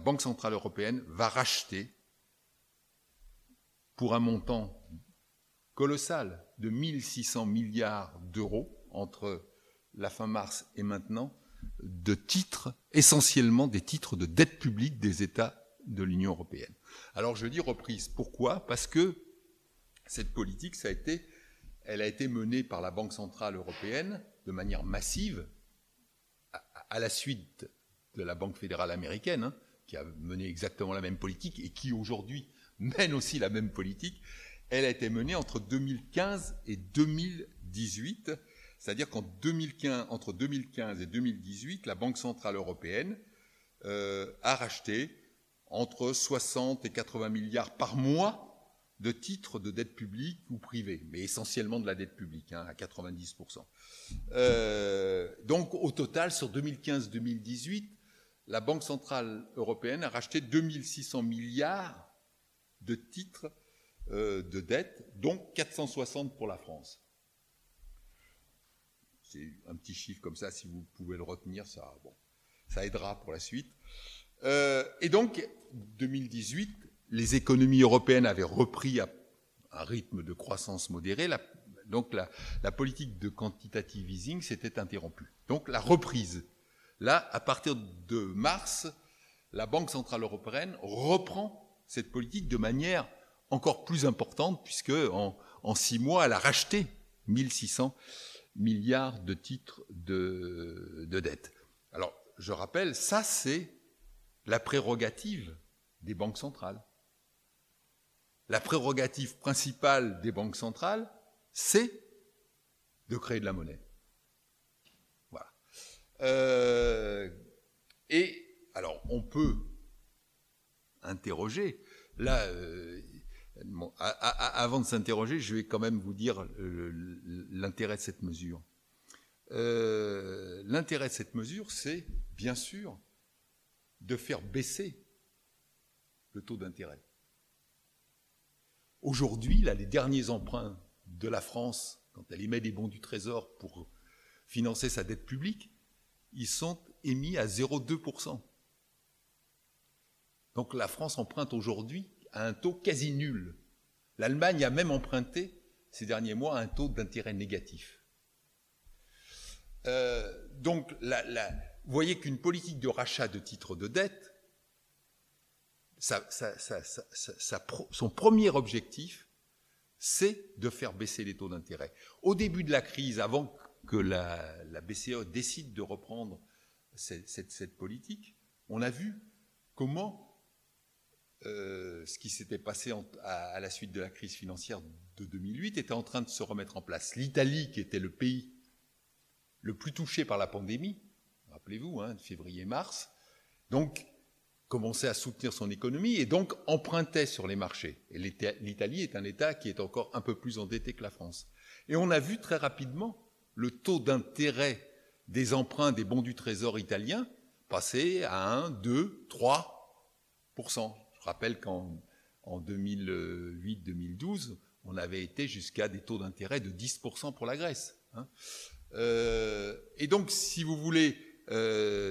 Banque centrale européenne va racheter pour un montant colossal de 1600 milliards d'euros entre la fin mars et maintenant, de titres, essentiellement des titres de dette publique des États de l'Union européenne. Alors je dis reprise, pourquoi? Parce que cette politique, elle a été menée par la Banque centrale européenne de manière massive, à la suite de la Banque fédérale américaine, qui a mené exactement la même politique et qui aujourd'hui mène aussi la même politique. Elle a été menée entre 2015 et 2018, c'est-à-dire entre 2015 et 2018, la Banque centrale européenne a racheté entre 60 et 80 milliards par mois de titres de dette publique ou privée, mais essentiellement de la dette publique, à 90%. Donc au total, sur 2015-2018, la Banque centrale européenne a racheté 2600 milliards de titres de dette, dont 460 pour la France. C'est un petit chiffre comme ça, si vous pouvez le retenir, ça aidera pour la suite. Et donc, 2018, les économies européennes avaient repris un rythme de croissance modéré, donc la politique de quantitative easing s'était interrompue. Donc la reprise. Là, à partir de mars, la Banque centrale européenne reprend cette politique de manière encore plus importante, puisque en 6 mois, elle a racheté 1600 milliards de titres de dette. Alors, je rappelle, ça c'est la prérogative des banques centrales. La prérogative principale des banques centrales, c'est de créer de la monnaie. Voilà. Et alors, on peut interroger. Là, avant de s'interroger, je vais quand même vous dire l'intérêt de cette mesure. L'intérêt de cette mesure, c'est bien sûr de faire baisser le taux d'intérêt. Aujourd'hui, là, les derniers emprunts de la France, quand elle émet des bons du Trésor pour financer sa dette publique, ils sont émis à 0,2%. Donc la France emprunte aujourd'hui à un taux quasi nul. L'Allemagne a même emprunté ces derniers mois à un taux d'intérêt négatif. Donc vous voyez qu'une politique de rachat de titres de dette, son premier objectif, c'est de faire baisser les taux d'intérêt. Au début de la crise, avant que la BCE décide de reprendre cette politique, on a vu comment ce qui s'était passé à la suite de la crise financière de 2008 était en train de se remettre en place. L'Italie, qui était le pays le plus touché par la pandémie, rappelez-vous, février-mars, donc commençait à soutenir son économie et donc empruntait sur les marchés. Et l'Italie est un État qui est encore un peu plus endetté que la France. Et on a vu très rapidement le taux d'intérêt des emprunts des bons du Trésor italiens passer à 1, 2, 3%. Je rappelle qu'en 2008-2012, on avait été jusqu'à des taux d'intérêt de 10% pour la Grèce. Et donc, si vous voulez,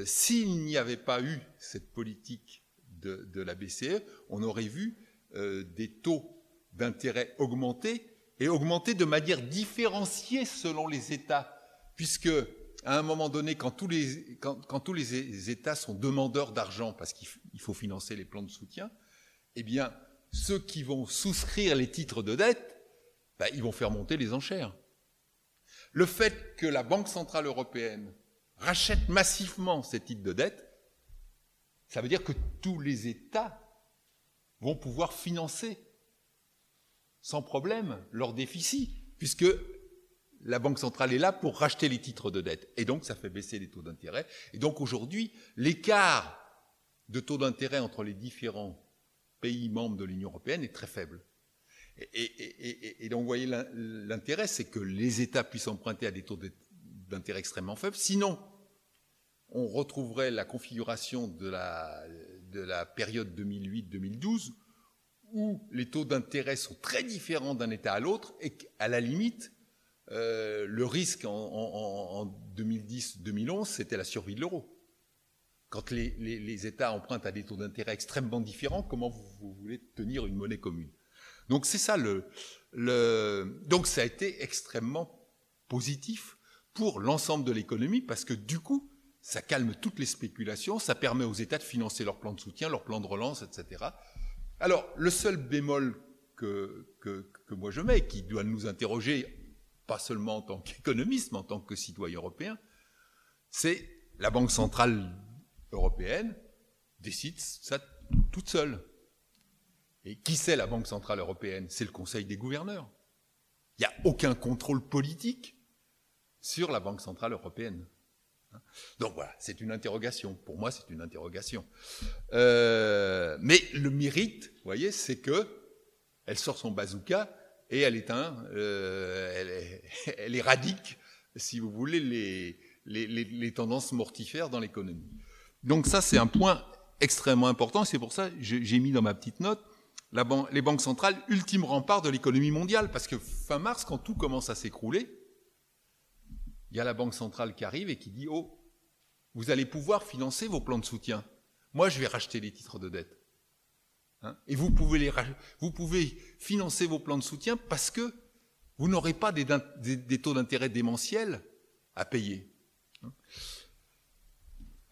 s'il n'y avait pas eu cette politique de la BCE, on aurait vu des taux d'intérêt augmenter et augmenter de manière différenciée selon les États, puisque à un moment donné, quand tous les États sont demandeurs d'argent parce qu'il faut financer les plans de soutien, eh bien, ceux qui vont souscrire les titres de dette, ils vont faire monter les enchères. Le fait que la Banque centrale européenne rachète massivement ces titres de dette, ça veut dire que tous les États vont pouvoir financer sans problème leur déficit, puisque la Banque centrale est là pour racheter les titres de dette. Et donc, ça fait baisser les taux d'intérêt. Et donc, aujourd'hui, l'écart de taux d'intérêt entre les différents pays membres de l'Union européenne est très faible. Et donc, vous voyez, l'intérêt, c'est que les États puissent emprunter à des taux d'intérêt extrêmement faibles. Sinon, on retrouverait la configuration de la période 2008-2012, où les taux d'intérêt sont très différents d'un État à l'autre, et qu'à la limite, le risque en 2010-2011, c'était la survie de l'euro. Quand les États empruntent à des taux d'intérêt extrêmement différents, comment vous voulez tenir une monnaie commune? Donc c'est ça donc ça a été extrêmement positif pour l'ensemble de l'économie, parce que du coup, ça calme toutes les spéculations, ça permet aux États de financer leurs plans de soutien, leurs plans de relance, etc. Alors, le seul bémol que moi je mets, qui doit nous interroger, pas seulement en tant qu'économiste, mais en tant que citoyen européen, c'est la Banque centrale européenne décide ça toute seule. Et qui c'est la Banque centrale européenne? C'est le Conseil des gouverneurs. Il n'y a aucun contrôle politique sur la Banque centrale européenne. Donc voilà, c'est une interrogation. Pour moi, c'est une interrogation. Mais le mérite, vous voyez, c'est qu'elle sort son bazooka et elle éteint, elle éradique, si vous voulez, les tendances mortifères dans l'économie. Donc ça, c'est un point extrêmement important. C'est pour ça que j'ai mis dans ma petite note les banques centrales, ultime rempart de l'économie mondiale. Parce que fin mars, quand tout commence à s'écrouler, il y a la Banque centrale qui arrive et qui dit « Oh, vous allez pouvoir financer vos plans de soutien. Moi, je vais racheter les titres de dette. » hein, et vous pouvez financer vos plans de soutien parce que vous n'aurez pas des taux d'intérêt démentiels à payer.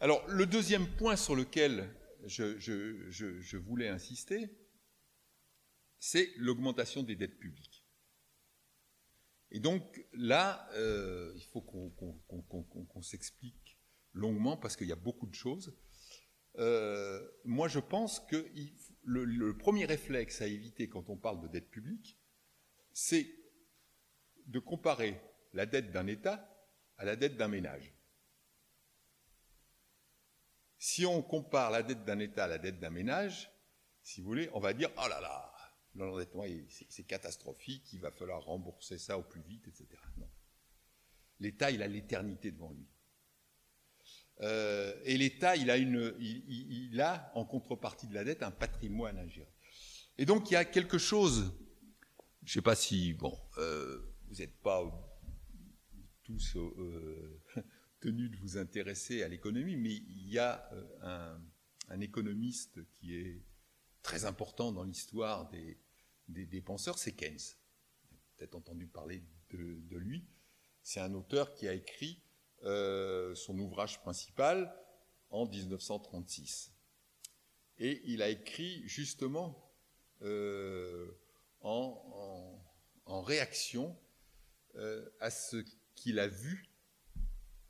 Alors, le deuxième point sur lequel je voulais insister, c'est l'augmentation des dettes publiques. Et donc, là, il faut qu'on s'explique longuement parce qu'il y a beaucoup de choses. Moi, je pense que le premier réflexe à éviter quand on parle de dette publique, c'est de comparer la dette d'un État à la dette d'un ménage. Si on compare la dette d'un État à la dette d'un ménage, si vous voulez, on va dire « Oh là là, l'endettement, c'est catastrophique, il va falloir rembourser ça au plus vite, etc. » Non. L'État, il a l'éternité devant lui. Et l'État, il a, en contrepartie de la dette, un patrimoine à gérer. Et donc, il y a quelque chose, je ne sais pas si, bon, vous n'êtes pas tous tenus de vous intéresser à l'économie, mais il y a un économiste qui est très important dans l'histoire des penseurs, c'est Keynes. Vous avez peut-être entendu parler de lui. C'est un auteur qui a écrit son ouvrage principal en 1936. Et il a écrit justement en réaction à ce qu'il a vu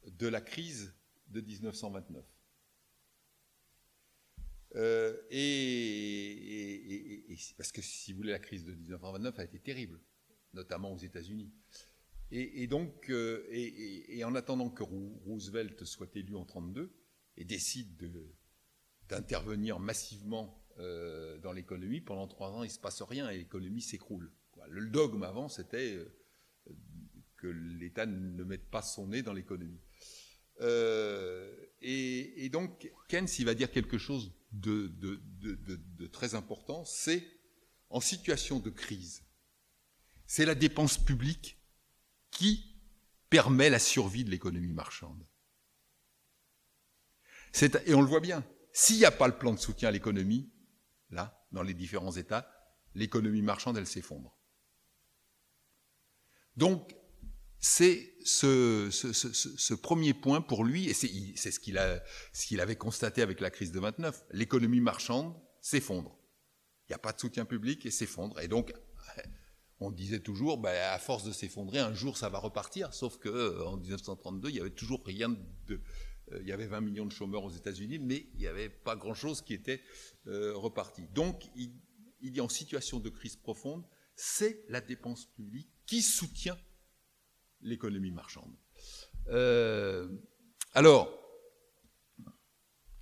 de la crise de 1929. Parce que, si vous voulez, la crise de 1929 a été terrible, notamment aux États-Unis. Et donc, en attendant que Roosevelt soit élu en 1932 et décide d'intervenir massivement dans l'économie, pendant 3 ans, il ne se passe rien et l'économie s'écroule. Le dogme avant, c'était que l'État ne mette pas son nez dans l'économie. Et donc, Keynes, il va dire quelque chose de très important, c'est, en situation de crise, c'est la dépense publique qui permet la survie de l'économie marchande. Et on le voit bien, s'il n'y a pas le plan de soutien à l'économie, là, dans les différents États, l'économie marchande, elle s'effondre. Donc, c'est ce premier point pour lui, et c'est ce qu'il avait constaté avec la crise de 29, l'économie marchande s'effondre. Il n'y a pas de soutien public et s'effondre. Et donc, on disait toujours, à force de s'effondrer, un jour ça va repartir, sauf qu'en 1932, il n'y avait toujours rien il y avait 20 millions de chômeurs aux États-Unis, mais il n'y avait pas grand-chose qui était reparti. Donc, il dit en situation de crise profonde, c'est la dépense publique qui soutient l'économie marchande. Alors,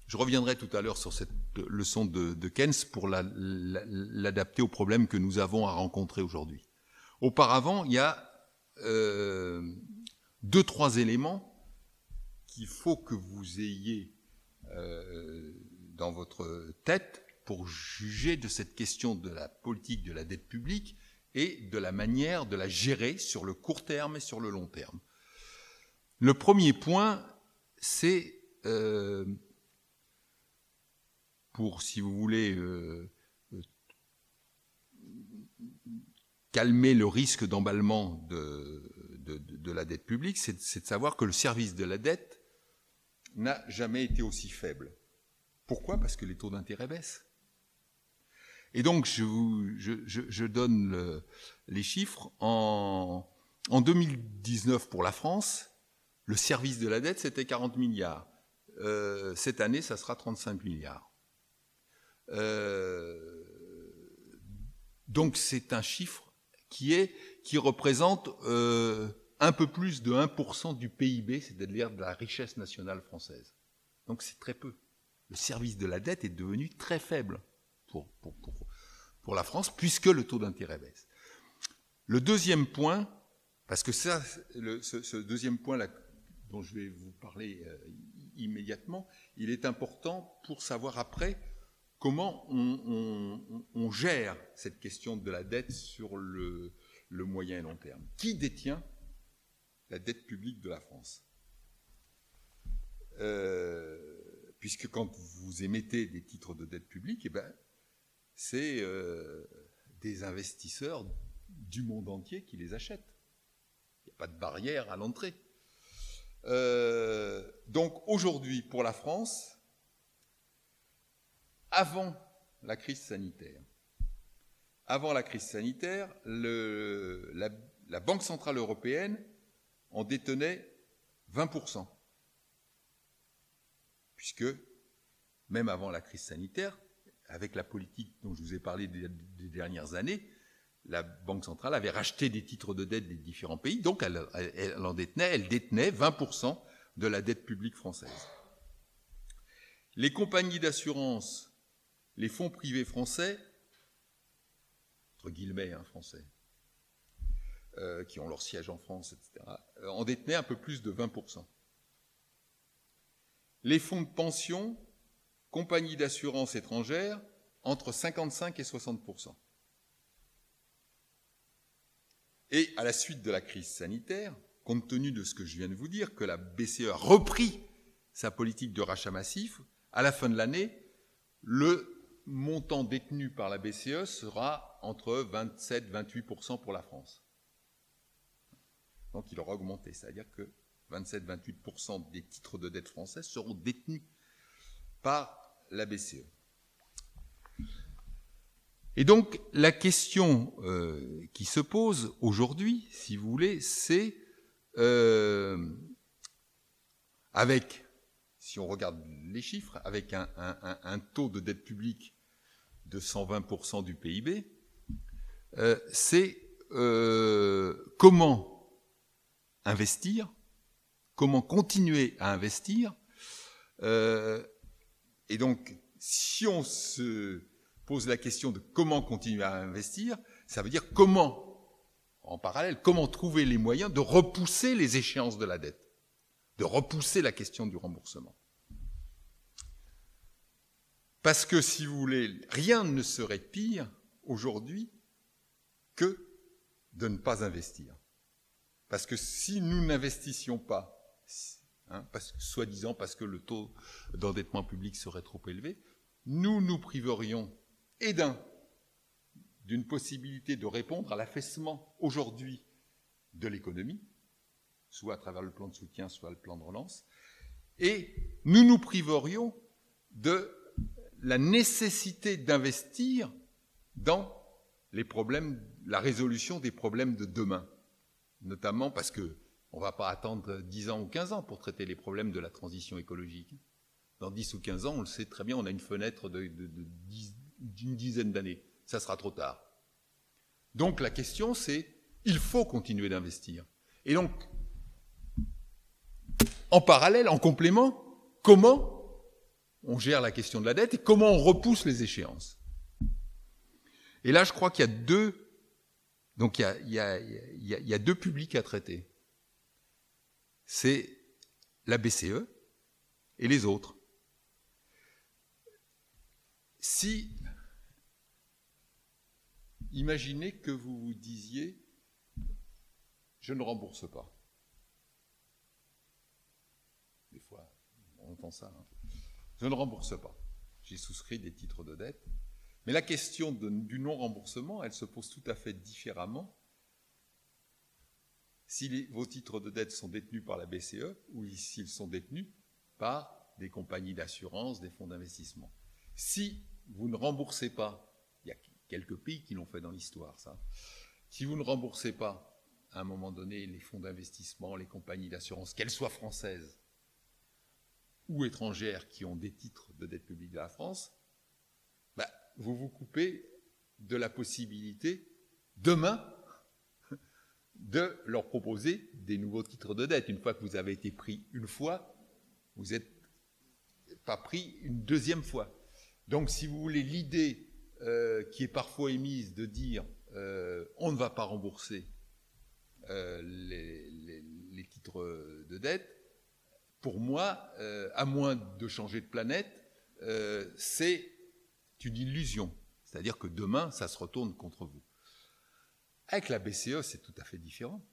je reviendrai tout à l'heure sur cette leçon de Keynes pour l'adapter aux problèmes que nous avons à rencontrer aujourd'hui. Auparavant, il y a 2-3 éléments qu'il faut que vous ayez dans votre tête pour juger de cette question de la politique de la dette publique et de la manière de la gérer sur le court terme et sur le long terme. Le premier point, c'est pour, si vous voulez, calmer le risque d'emballement de la dette publique, c'est de savoir que le service de la dette n'a jamais été aussi faible. Pourquoi ? Parce que les taux d'intérêt baissent. Et donc, je donne les chiffres. En 2019, pour la France, le service de la dette, c'était 40 milliards. Cette année, ça sera 35 milliards. Donc, c'est un chiffre qui représente un peu plus de 1% du PIB, c'est-à-dire de la richesse nationale française. Donc, c'est très peu. Le service de la dette est devenu très faible pour la France, puisque le taux d'intérêt baisse. Le deuxième point, parce que ça, ce deuxième point là, dont je vais vous parler immédiatement, il est important pour savoir après comment on gère cette question de la dette sur le moyen et long terme. Qui détient la dette publique de la France ? Puisque quand vous émettez des titres de dette publique, c'est des investisseurs du monde entier qui les achètent. Il n'y a pas de barrière à l'entrée. Donc aujourd'hui, pour la France, avant la crise sanitaire, la Banque Centrale Européenne en détenait 20%. Puisque, même avant la crise sanitaire, avec la politique dont je vous ai parlé des dernières années, la Banque centrale avait racheté des titres de dette des différents pays, donc elle détenait 20% de la dette publique française. Les compagnies d'assurance, les fonds privés français, entre guillemets français, qui ont leur siège en France, etc., en détenaient un peu plus de 20%. Les fonds de pension, compagnies d'assurance étrangères, entre 55 et 60%. Et à la suite de la crise sanitaire, compte tenu de ce que je viens de vous dire, que la BCE a repris sa politique de rachat massif, à la fin de l'année, le montant détenu par la BCE sera entre 27 et 28% pour la France. Donc il aura augmenté, c'est-à-dire que 27-28% des titres de dette français seront détenus par la BCE. Et donc, la question qui se pose aujourd'hui, si vous voulez, c'est avec, si on regarde les chiffres, avec un taux de dette publique de 120% du PIB, c'est comment investir, comment continuer à investir. Et donc, si on se pose la question de comment continuer à investir, ça veut dire comment, en parallèle, comment trouver les moyens de repousser les échéances de la dette, de repousser la question du remboursement. Parce que, si vous voulez, rien ne serait pire aujourd'hui que de ne pas investir. Parce que si nous n'investissions pas, soi-disant parce que le taux d'endettement public serait trop élevé, nous nous priverions d'une possibilité de répondre à l'affaissement aujourd'hui de l'économie, soit à travers le plan de soutien, soit le plan de relance, et nous nous priverions de la nécessité d'investir dans la résolution des problèmes de demain, notamment parce qu'on ne va pas attendre 10 ans ou 15 ans pour traiter les problèmes de la transition écologique. Dans 10 ou 15 ans, on le sait très bien, on a une fenêtre d'une dizaine d'années. Ça sera trop tard. Donc la question, c'est, il faut continuer d'investir. Et donc, en parallèle, en complément, comment on gère la question de la dette et comment on repousse les échéances. Et là, je crois qu'il y a deux publics à traiter. C'est la BCE et les autres. Si, imaginez que vous vous disiez, je ne rembourse pas. Des fois, on entend ça. Je ne rembourse pas. J'ai souscrit des titres de dette. Mais la question du non-remboursement, elle se pose tout à fait différemment si vos titres de dette sont détenus par la BCE ou s'ils sont détenus par des compagnies d'assurance, des fonds d'investissement. Si vous ne remboursez pas, il y a quelques pays qui l'ont fait dans l'histoire, ça. Si vous ne remboursez pas, à un moment donné, les fonds d'investissement, les compagnies d'assurance, qu'elles soient françaises ou étrangères qui ont des titres de dette publique de la France, vous vous coupez de la possibilité, demain, de leur proposer des nouveaux titres de dette. Une fois que vous avez été pris une fois, vous n'êtes pas pris une deuxième fois. Donc, si vous voulez, l'idée qui est parfois émise de dire on ne va pas rembourser les titres de dette, pour moi, à moins de changer de planète, c'est une illusion. C'est-à-dire que demain, ça se retourne contre vous. Avec la BCE, c'est tout à fait différent.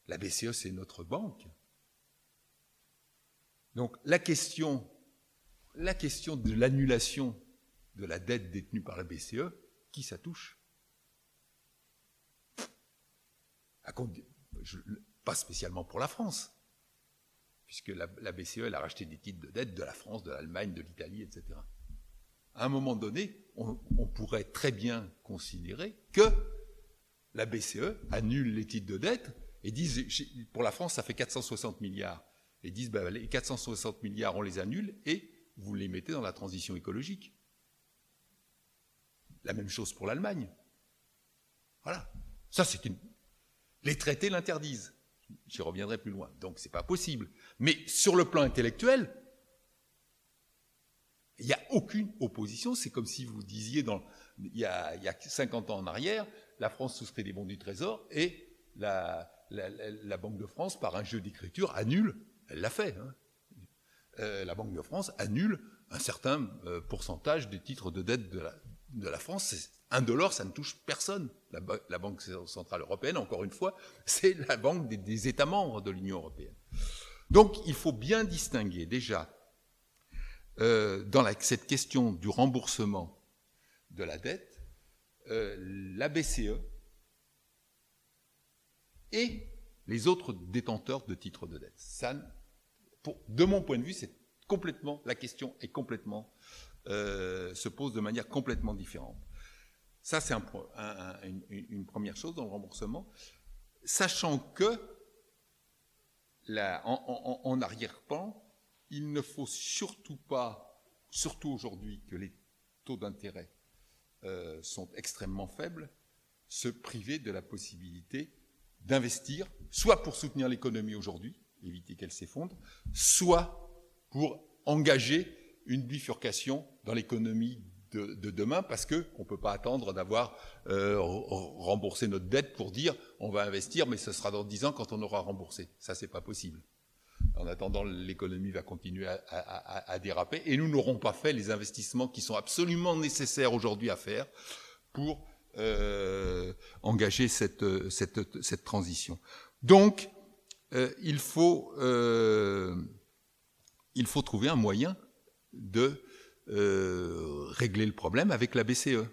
La BCE, c'est notre banque. Donc la question de l'annulation de la dette détenue par la BCE, qui ça touche? Pas spécialement pour la France, puisque la BCE elle a racheté des titres de dette de la France, de l'Allemagne, de l'Italie, etc. À un moment donné, on pourrait très bien considérer que la BCE annule les titres de dette et disent, pour la France, ça fait 460 milliards. Et disent, ben, les 460 milliards, on les annule et vous les mettez dans la transition écologique. La même chose pour l'Allemagne. Voilà. Ça, c'est une... Les traités l'interdisent. J'y reviendrai plus loin. Donc, c'est pas possible. Mais sur le plan intellectuel, il n'y a aucune opposition. C'est comme si vous disiez, il y a 50 ans en arrière, la France souscrit des bons du Trésor et la Banque de France, par un jeu d'écriture, annule, elle l'a fait, hein, la Banque de France annule un certain pourcentage des titres de dette de la France. $1, ça ne touche personne. La Banque Centrale Européenne, encore une fois, c'est la banque des États membres de l'Union Européenne. Donc, il faut bien distinguer déjà dans cette question du remboursement de la dette, la BCE et les autres détenteurs de titres de dette. Ça, de mon point de vue, c'est complètement, la question est complètement, se pose de manière complètement différente. Ça, c'est une première chose dans le remboursement, sachant que, en arrière-plan, il ne faut surtout pas, surtout aujourd'hui que les taux d'intérêt sont extrêmement faibles, se priver de la possibilité d'investir, soit pour soutenir l'économie aujourd'hui, éviter qu'elle s'effondre, soit pour engager une bifurcation dans l'économie de demain, parce qu'on ne peut pas attendre d'avoir remboursé notre dette pour dire on va investir, mais ce sera dans 10 ans quand on aura remboursé. Ça, c'est pas possible. En attendant, l'économie va continuer à déraper, et nous n'aurons pas fait les investissements qui sont absolument nécessaires aujourd'hui à faire pour engager cette transition. Donc, il faut trouver un moyen de régler le problème avec la BCE.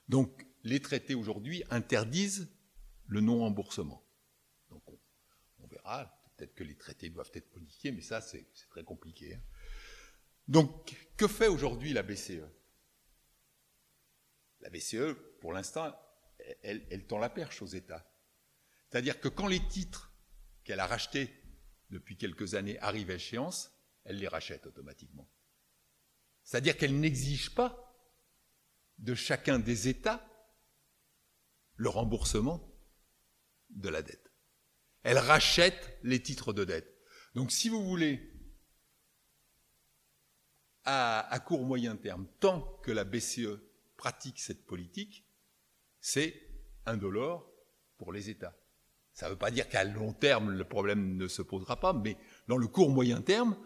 Donc, les traités aujourd'hui interdisent le non-remboursement. Donc, on verra. Peut-être que les traités doivent être modifiés, mais ça, c'est très compliqué. Hein. Donc, que fait aujourd'hui la BCE? La BCE, pour l'instant, elle tend la perche aux États. C'est-à-dire que quand les titres qu'elle a rachetés depuis quelques années arrivent à échéance, elle les rachète automatiquement. C'est-à-dire qu'elle n'exige pas de chacun des États le remboursement de la dette. Elle rachète les titres de dette. Donc, si vous voulez, à court moyen terme, tant que la BCE pratique cette politique, c'est $1 pour les États. Ça ne veut pas dire qu'à long terme, le problème ne se posera pas, mais dans le court moyen terme,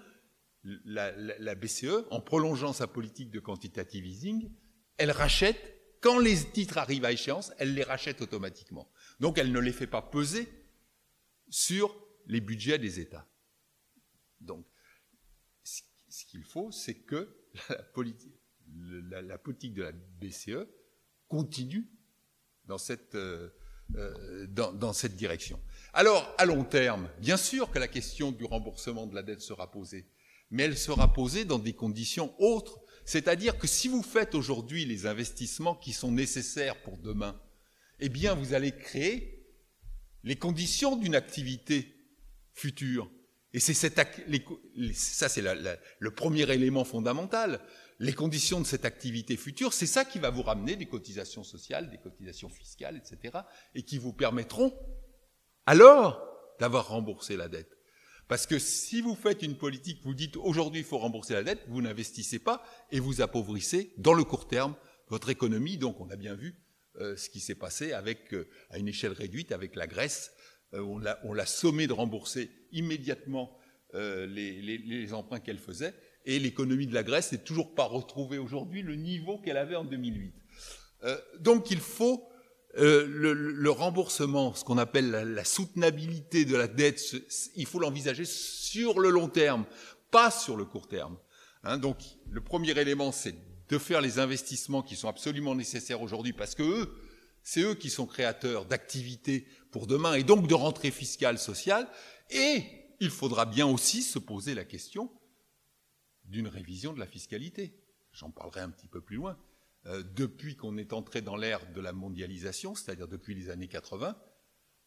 la BCE, en prolongeant sa politique de quantitative easing, elle rachète, quand les titres arrivent à échéance, elle les rachète automatiquement. Donc, elle ne les fait pas peser sur les budgets des États. Donc, ce qu'il faut, c'est que la politique de la BCE continue dans cette direction. Alors, à long terme, bien sûr que la question du remboursement de la dette sera posée, mais elle sera posée dans des conditions autres. C'est-à-dire que si vous faites aujourd'hui les investissements qui sont nécessaires pour demain, eh bien, vous allez créer les conditions d'une activité future. Et c'est ça, c'est le premier élément fondamental. Les conditions de cette activité future, c'est ça qui va vous ramener des cotisations sociales, des cotisations fiscales, etc., et qui vous permettront alors d'avoir remboursé la dette. Parce que si vous faites une politique, vous dites aujourd'hui il faut rembourser la dette, vous n'investissez pas et vous appauvrissez dans le court terme votre économie. Donc on a bien vu ce qui s'est passé avec, à une échelle réduite avec la Grèce. On l'a sommé de rembourser immédiatement les emprunts qu'elle faisait, et l'économie de la Grèce n'est toujours pas retrouvée aujourd'hui le niveau qu'elle avait en 2008. Donc il faut le remboursement, ce qu'on appelle la soutenabilité de la dette, il faut l'envisager sur le long terme, pas sur le court terme. Hein, donc le premier élément, c'est de faire les investissements qui sont absolument nécessaires aujourd'hui, parce que c'est eux qui sont créateurs d'activités pour demain, et donc de rentrées fiscales, sociales, et il faudra bien aussi se poser la question d'une révision de la fiscalité. J'en parlerai un petit peu plus loin. Depuis qu'on est entré dans l'ère de la mondialisation, c'est-à-dire depuis les années 80,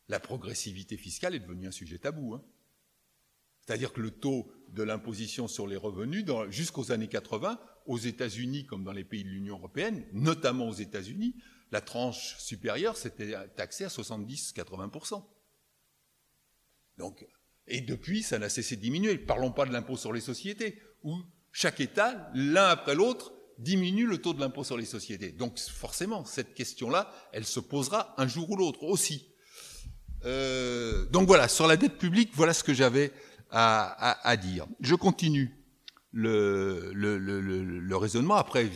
la progressivité fiscale est devenue un sujet tabou. C'est-à-dire que le taux de l'imposition sur les revenus, jusqu'aux années 80, aux États-Unis comme dans les pays de l'Union européenne, notamment aux États-Unis, la tranche supérieure s'était taxée à 70-80%. Donc, et depuis, ça n'a cessé de diminuer. Parlons pas de l'impôt sur les sociétés, où chaque État, l'un après l'autre, diminue le taux de l'impôt sur les sociétés. Donc forcément, cette question-là, elle se posera un jour ou l'autre aussi. Donc voilà, sur la dette publique, voilà ce que j'avais à dire. Je continue le raisonnement. Après,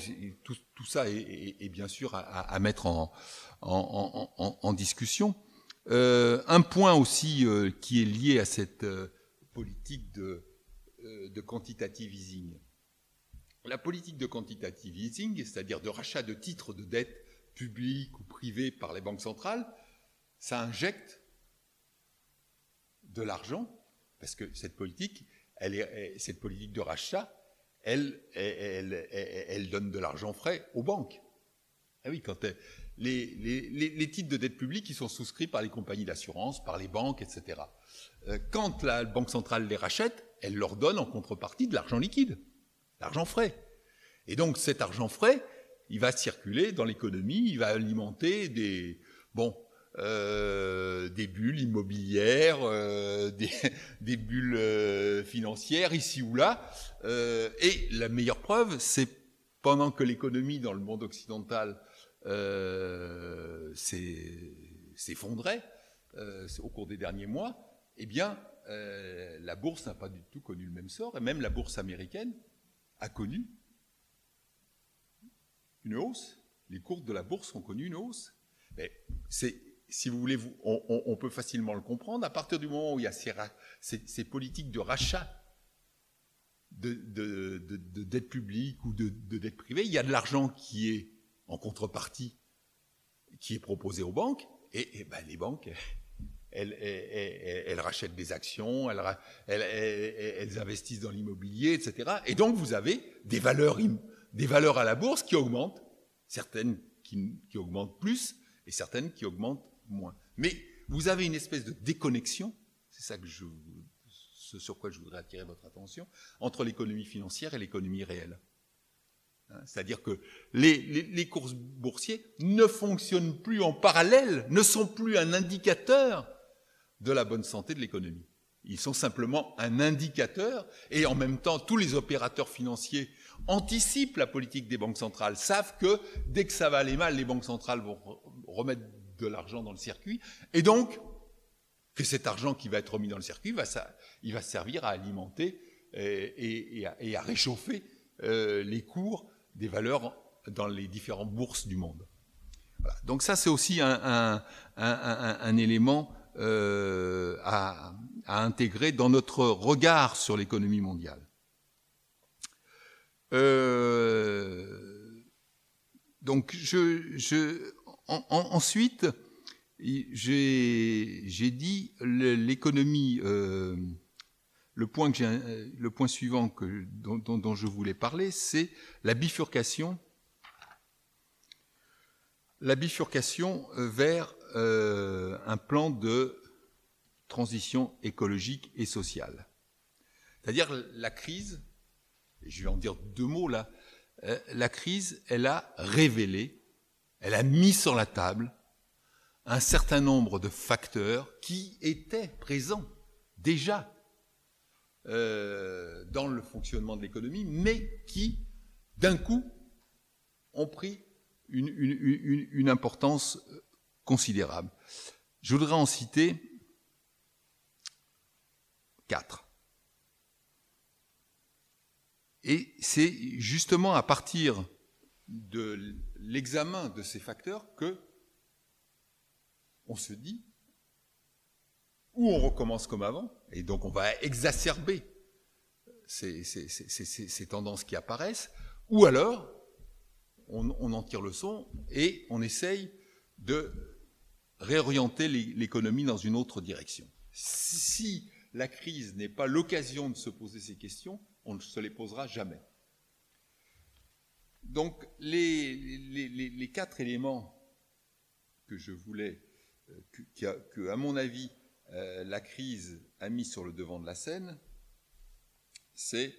tout ça est bien sûr à mettre en discussion. Un point aussi qui est lié à cette politique de quantitative easing. La politique de quantitative easing, c'est-à-dire de rachat de titres de dette publiques ou privées par les banques centrales, ça injecte de l'argent, parce que cette politique de rachat, elle donne de l'argent frais aux banques. Ah oui, quand les titres de dette publique, ils sont souscrits par les compagnies d'assurance, par les banques, etc. Quand la Banque centrale les rachète, elle leur donne en contrepartie de l'argent liquide, l'argent frais. Et donc cet argent frais, il va circuler dans l'économie, il va alimenter des bulles immobilières, des bulles financières ici ou là. Et la meilleure preuve, c'est pendant que l'économie dans le monde occidental s'effondrait au cours des derniers mois, eh bien, la bourse n'a pas du tout connu le même sort, et même la bourse américaine a connu une hausse. Les cours de la bourse ont connu une hausse. Mais si vous voulez, on peut facilement le comprendre. À partir du moment où il y a ces politiques de rachat de dette publique ou de dette privée, il y a de l'argent qui est en contrepartie, qui est proposé aux banques, et les banques, elles rachètent des actions, elles investissent dans l'immobilier, etc. Et donc vous avez des valeurs à la bourse qui augmentent, certaines qui augmentent plus et certaines qui augmentent moins. Mais vous avez une espèce de déconnexion, c'est ça ce sur quoi je voudrais attirer votre attention, entre l'économie financière et l'économie réelle. C'est-à-dire que les cours boursiers ne fonctionnent plus en parallèle, ne sont plus un indicateur de la bonne santé de l'économie. Ils sont simplement un indicateur, et en même temps, tous les opérateurs financiers anticipent la politique des banques centrales, savent que dès que ça va aller mal, les banques centrales vont remettre de l'argent dans le circuit, et donc que cet argent qui va être remis dans le circuit, il va servir à alimenter et à réchauffer les cours des valeurs dans les différentes bourses du monde. Voilà. Donc ça, c'est aussi un élément à intégrer dans notre regard sur l'économie mondiale. Donc ensuite, j'ai dit l'économie. Le point suivant dont je voulais parler, c'est la bifurcation vers un plan de transition écologique et sociale. C'est-à-dire la crise, et je vais en dire deux mots là, la crise, elle a révélé, elle a mis sur la table un certain nombre de facteurs qui étaient présents déjà dans le fonctionnement de l'économie, mais qui, d'un coup, ont pris une importance considérable. Je voudrais en citer 4. Et c'est justement à partir de l'examen de ces facteurs que on se dit ou on recommence comme avant, et donc on va exacerber ces tendances qui apparaissent, ou alors on en tire leçon et on essaye de réorienter l'économie dans une autre direction. Si la crise n'est pas l'occasion de se poser ces questions, on ne se les posera jamais. Donc, les 4 éléments que je voulais, que à mon avis, la crise a mis sur le devant de la scène, c'est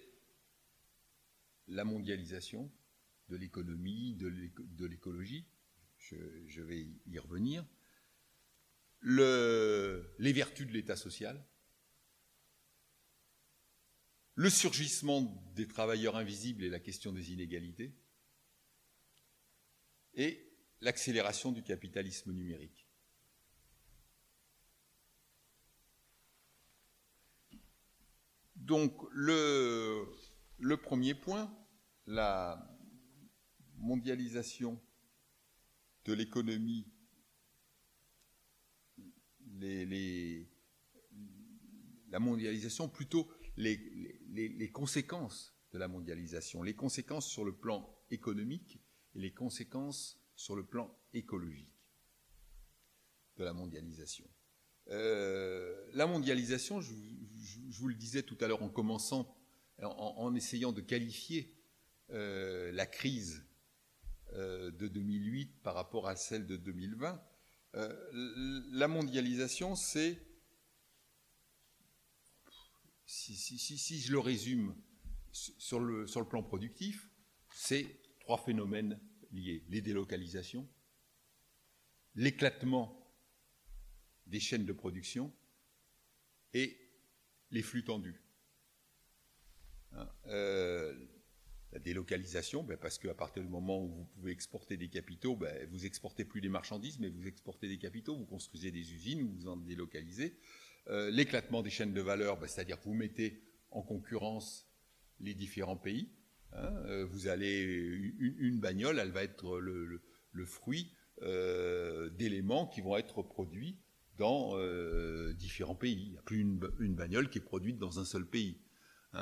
la mondialisation de l'économie, de l'écologie, je vais y revenir, les vertus de l'État social, le surgissement des travailleurs invisibles et la question des inégalités, et l'accélération du capitalisme numérique. Donc, le premier point, la mondialisation de l'économie, la mondialisation, plutôt les conséquences de la mondialisation, les conséquences sur le plan économique et les conséquences sur le plan écologique de la mondialisation. La mondialisation, je vous le disais tout à l'heure en commençant, en essayant de qualifier la crise de 2008 par rapport à celle de 2020, la mondialisation, c'est, si je le résume sur le plan productif, c'est 3 phénomènes liés. Les délocalisations, l'éclatement des chaînes de production et les flux tendus. La délocalisation, parce qu'à partir du moment où vous pouvez exporter des capitaux, vous exportez plus des marchandises, mais vous exportez des capitaux, vous construisez des usines, vous en délocalisez. L'éclatement des chaînes de valeur, c'est-à-dire que vous mettez en concurrence les différents pays. Vous allez, une bagnole, elle va être le fruit d'éléments qui vont être produits dans différents pays. Il n'y a plus une bagnole qui est produite dans un seul pays.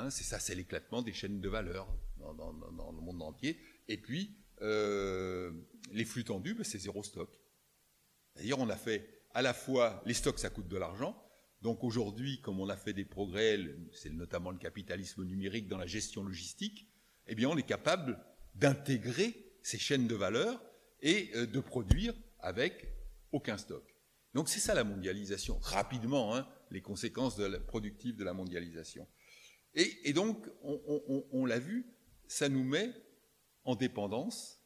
C'est ça, c'est l'éclatement des chaînes de valeur dans le monde entier. Et puis, les flux tendus, c'est zéro stock. C'est-à-dire, on a fait à la fois, les stocks, ça coûte de l'argent. Donc aujourd'hui, comme on a fait des progrès, c'est notamment le capitalisme numérique dans la gestion logistique, eh bien, on est capable d'intégrer ces chaînes de valeur et de produire avec aucun stock. Donc c'est ça la mondialisation, rapidement, les conséquences productives de la mondialisation. Et donc, on l'a vu, ça nous met en dépendance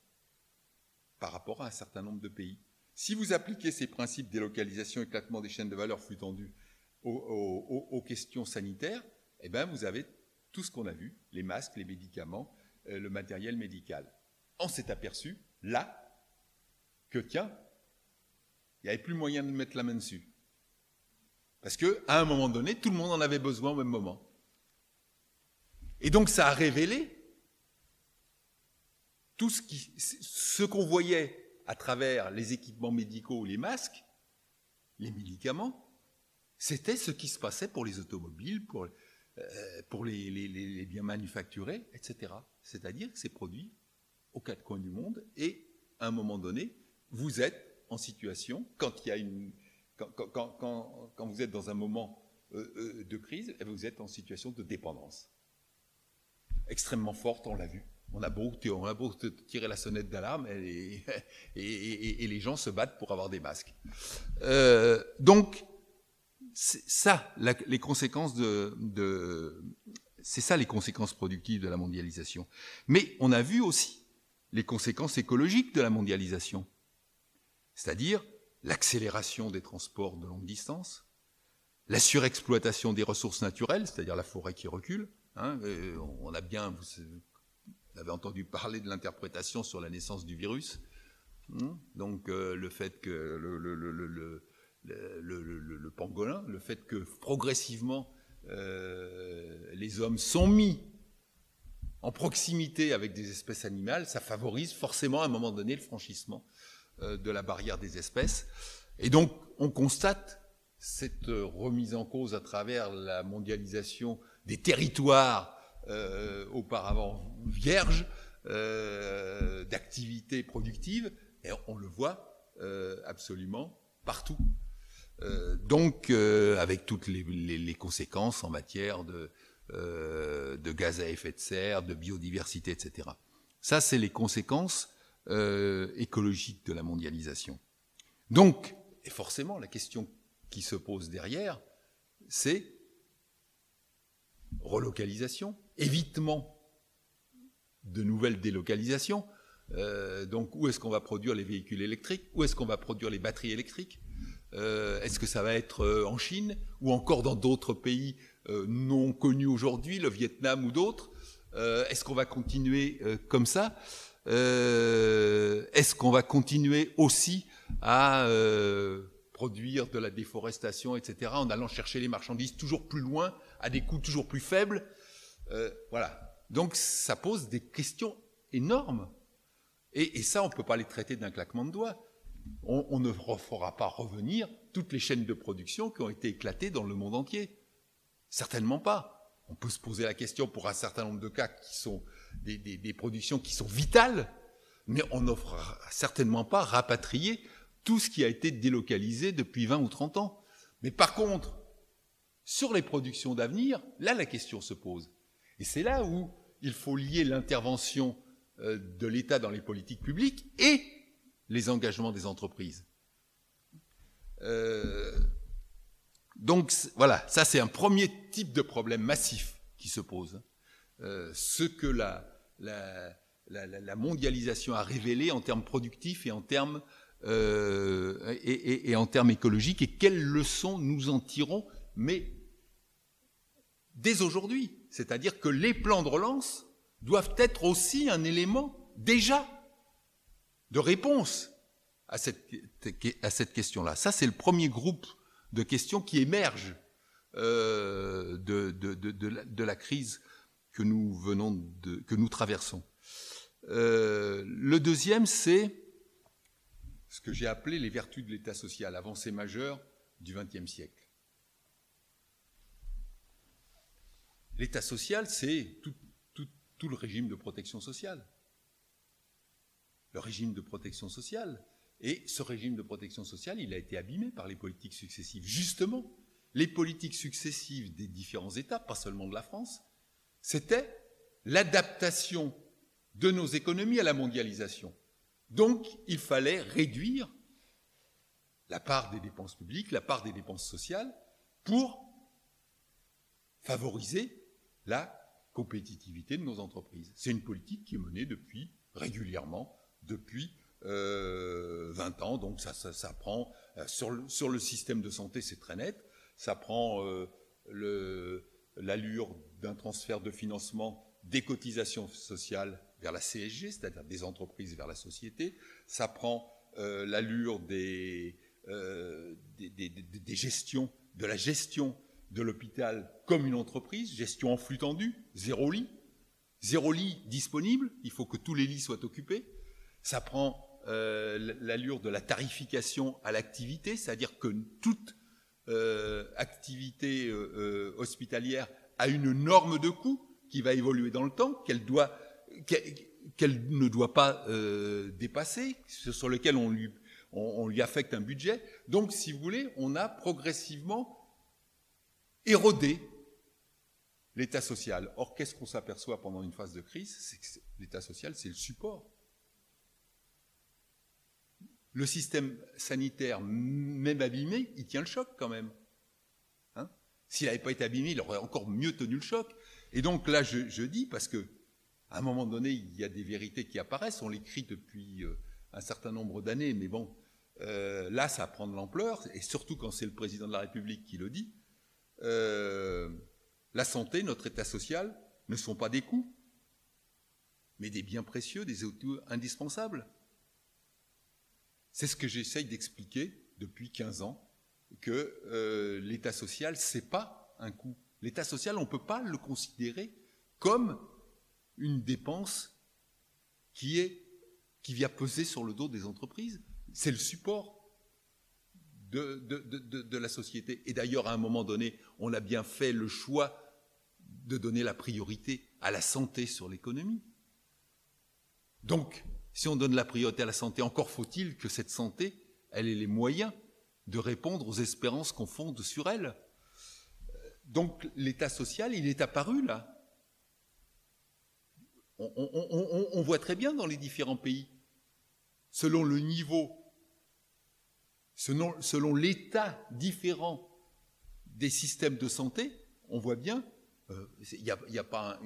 par rapport à un certain nombre de pays. Si vous appliquez ces principes délocalisation, éclatement des chaînes de valeur, flux tendus aux questions sanitaires, eh bien, vous avez tout ce qu'on a vu, les masques, les médicaments, le matériel médical. On s'est aperçu, là, que tiens, il n'y avait plus moyen de mettre la main dessus. Parce qu'à un moment donné, tout le monde en avait besoin au même moment. Et donc ça a révélé tout ce qu'on voyait à travers les équipements médicaux, les masques, les médicaments, c'était ce qui se passait pour les automobiles, pour les biens manufacturés, etc. C'est-à-dire que c'est produit aux 4 coins du monde et à un moment donné, vous êtes en situation, quand vous êtes dans un moment de crise, vous êtes en situation de dépendance. Extrêmement forte, on l'a vu. On a beau tirer la sonnette d'alarme et les gens se battent pour avoir des masques. Donc, c'est ça les conséquences c'est ça les conséquences productives de la mondialisation. Mais on a vu aussi les conséquences écologiques de la mondialisation, c'est-à-dire l'accélération des transports de longue distance, la surexploitation des ressources naturelles, c'est-à-dire la forêt qui recule. On a bien, vous avez entendu parler de l'interprétation sur la naissance du virus. Donc le fait que le pangolin, le fait que progressivement les hommes sont mis en proximité avec des espèces animales, ça favorise forcément à un moment donné le franchissement de la barrière des espèces. Et donc on constate cette remise en cause à travers la mondialisation des territoires auparavant vierges, d'activités activité productive, et on le voit absolument partout. Donc, avec toutes les conséquences en matière de gaz à effet de serre, de biodiversité, etc. Ça, c'est les conséquences écologiques de la mondialisation. Donc, et forcément, la question qui se pose derrière, c'est relocalisation, évitement de nouvelles délocalisations. Donc, où est-ce qu'on va produire les véhicules électriques? Où est-ce qu'on va produire les batteries électriques? Est-ce que ça va être en Chine ou encore dans d'autres pays non connus aujourd'hui, le Vietnam ou d'autres? Est-ce qu'on va continuer comme ça? Est-ce qu'on va continuer aussi à produire de la déforestation, etc., en allant chercher les marchandises toujours plus loin, à des coûts toujours plus faibles? Voilà. Donc ça pose des questions énormes. Et ça, on ne peut pas les traiter d'un claquement de doigts. On ne fera pas revenir toutes les chaînes de production qui ont été éclatées dans le monde entier. Certainement pas. On peut se poser la question pour un certain nombre de cas qui sont des productions qui sont vitales, mais on ne fera certainement pas rapatrier tout ce qui a été délocalisé depuis 20 ou 30 ans. Mais par contre, sur les productions d'avenir, là, la question se pose. Et c'est là où il faut lier l'intervention de l'État dans les politiques publiques et les engagements des entreprises. Donc voilà, ça c'est un premier type de problème massif qui se pose. Ce que la mondialisation a révélé en termes productifs et en termes, en termes écologiques, et quelles leçons nous en tirons, mais dès aujourd'hui. C'est-à-dire que les plans de relance doivent être aussi un élément déjà de réponse à cette question-là. Ça, c'est le premier groupe de questions qui émergent de la crise que nous traversons. Le deuxième, c'est ce que j'ai appelé les vertus de l'État social, avancée majeure du XXe siècle. L'État social, c'est tout le régime de protection sociale. Le régime de protection sociale. Et ce régime de protection sociale, il a été abîmé par les politiques successives. Justement, les politiques successives des différents États, pas seulement de la France, c'était l'adaptation de nos économies à la mondialisation. Donc, il fallait réduire la part des dépenses publiques, la part des dépenses sociales, pour favoriser la compétitivité de nos entreprises. C'est une politique qui est menée régulièrement depuis 20 ans, donc ça prend, sur le système de santé, c'est très net, ça prend l'allure d'un transfert de financement des cotisations sociales vers la CSG, c'est-à-dire des entreprises vers la société, ça prend l'allure des gestions, de la gestion de l'hôpital comme une entreprise, gestion en flux tendu, 0 lit disponible, il faut que tous les lits soient occupés. Ça prend l'allure de la tarification à l'activité, c'est-à-dire que toute activité hospitalière a une norme de coût qui va évoluer dans le temps, qu'elle ne doit pas dépasser, sur lequel on lui affecte un budget. Donc, si vous voulez, on a progressivement érodé l'État social. Or, qu'est-ce qu'on s'aperçoit pendant une phase de crise? C'est que l'État social, c'est le support. Le système sanitaire, même abîmé, il tient le choc quand même. Hein? S'il n'avait pas été abîmé, il aurait encore mieux tenu le choc. Et donc là, je dis, parce que à un moment donné, il y a des vérités qui apparaissent, on l'écrit depuis un certain nombre d'années, mais bon, là, ça prend de l'ampleur, et surtout quand c'est le président de la République qui le dit. La santé, notre état social, ne sont pas des coûts, mais des biens précieux, des outils indispensables. C'est ce que j'essaye d'expliquer depuis 15 ans, que l'état social, c'est pas un coût. L'état social, on ne peut pas le considérer comme une dépense qui vient peser sur le dos des entreprises. C'est le support de la société. Et d'ailleurs, à un moment donné, on a bien fait le choix de donner la priorité à la santé sur l'économie. Donc, Si on donne la priorité à la santé, encore faut-il que cette santé, elle ait les moyens de répondre aux espérances qu'on fonde sur elle. Donc l'État social, il est apparu là. On voit très bien dans les différents pays, selon le niveau, selon l'état différent des systèmes de santé, on voit bien, il n'y a pas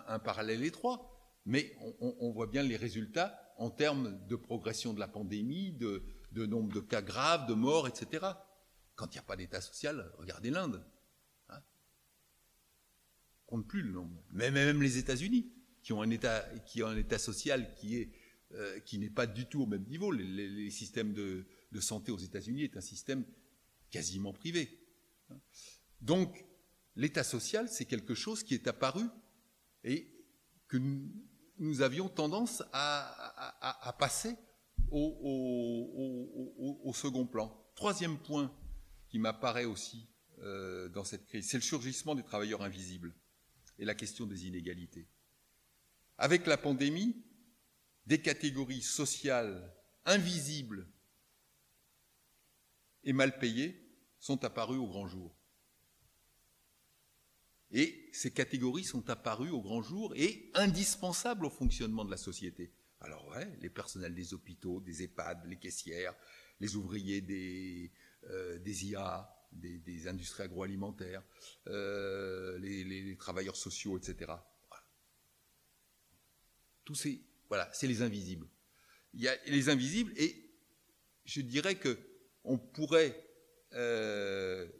un parallèle étroit, mais on voit bien les résultats en termes de progression de la pandémie, de nombre de cas graves, de morts, etc. Quand il n'y a pas d'état social, regardez l'Inde. Hein, on compte plus le nombre. Mais même les États-Unis, qui ont un état social qui n'est pas du tout au même niveau. Les systèmes de santé aux États-Unis est un système quasiment privé. Donc, l'état social, c'est quelque chose qui est apparu et que nous avions tendance à passer au second plan. Troisième point qui m'apparaît aussi dans cette crise, c'est le surgissement des travailleurs invisibles et la question des inégalités. Avec la pandémie, des catégories sociales invisibles et mal payées sont apparues au grand jour. Et ces catégories sont apparues au grand jour et indispensables au fonctionnement de la société. Alors ouais, les personnels des hôpitaux, des EHPAD, les caissières, les ouvriers des IA, des industries agroalimentaires, les travailleurs sociaux, etc. Voilà. Tous ces, voilà, c'est les invisibles. Il y a les invisibles et je dirais que on pourrait,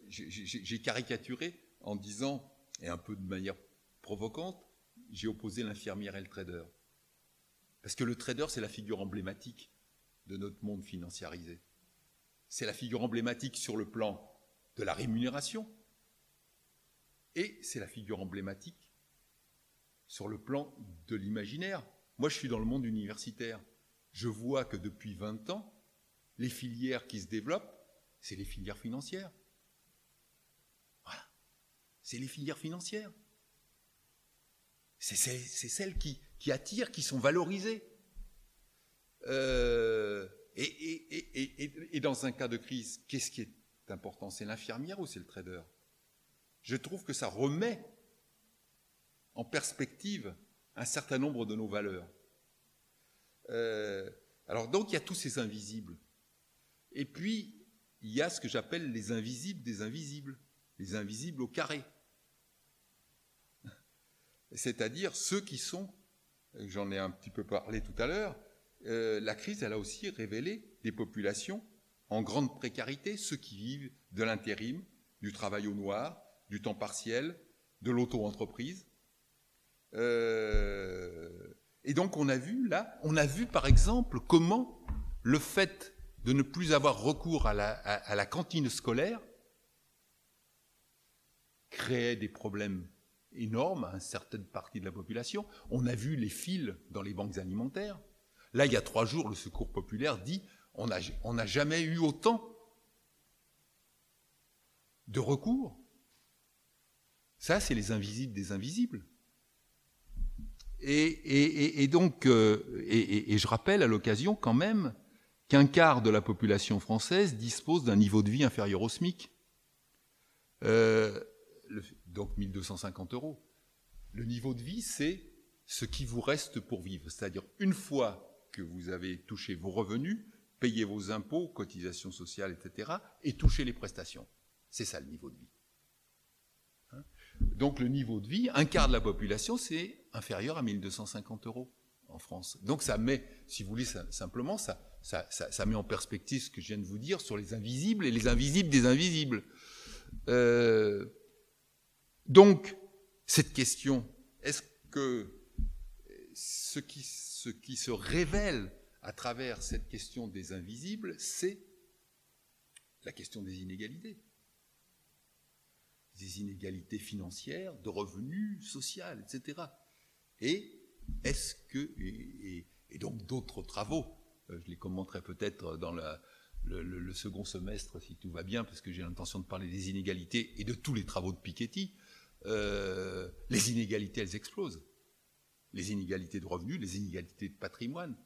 j'ai caricaturé en disant, et un peu de manière provocante, j'ai opposé l'infirmière et le trader. Parce que le trader, c'est la figure emblématique de notre monde financiarisé. C'est la figure emblématique sur le plan de la rémunération et c'est la figure emblématique sur le plan de l'imaginaire. Moi, je suis dans le monde universitaire. Je vois que depuis 20 ans, les filières qui se développent, c'est les filières financières. Voilà. C'est les filières financières. C'est celles qui attirent, qui sont valorisées. Et dans un cas de crise, qu'est-ce qui est important? C'est l'infirmière ou c'est le trader? Je trouve que ça remet en perspective un certain nombre de nos valeurs. Alors donc, il y a tous ces invisibles. Et puis, il y a ce que j'appelle les invisibles des invisibles, les invisibles au carré. C'est-à-dire ceux qui sont, j'en ai un petit peu parlé tout à l'heure, la crise, elle a aussi révélé des populations en grande précarité, ceux qui vivent de l'intérim, du travail au noir, du temps partiel, de l'auto-entreprise. Et donc on a vu par exemple comment le fait de ne plus avoir recours à la cantine scolaire créait des problèmes énormes à une certaine partie de la population. On a vu les files dans les banques alimentaires. Là, il y a 3 jours, le Secours populaire dit on n'a jamais eu autant de recours. Ça, c'est les invisibles des invisibles. Et donc, je rappelle à l'occasion quand même qu'un quart de la population française dispose d'un niveau de vie inférieur au SMIC. Donc 1 250 €. Le niveau de vie, c'est ce qui vous reste pour vivre. C'est-à-dire, une fois que vous avez touché vos revenus, payé vos impôts, cotisations sociales, etc., et touché les prestations. C'est ça le niveau de vie. Hein? Donc le niveau de vie, un quart de la population, c'est inférieur à 1 250 € en France. Donc ça met, si vous voulez, simplement, ça met en perspective ce que je viens de vous dire sur les invisibles et les invisibles des invisibles. Donc, cette question, est-ce que ce qui se révèle à travers cette question des invisibles, c'est la question des inégalités. Des inégalités financières, de revenus, sociales, etc. Et est-ce que, et donc d'autres travaux, je les commenterai peut-être dans le second semestre si tout va bien, parce que j'ai l'intention de parler des inégalités et de tous les travaux de Piketty. Les inégalités, elles explosent. les inégalités de revenus, les inégalités de patrimoine.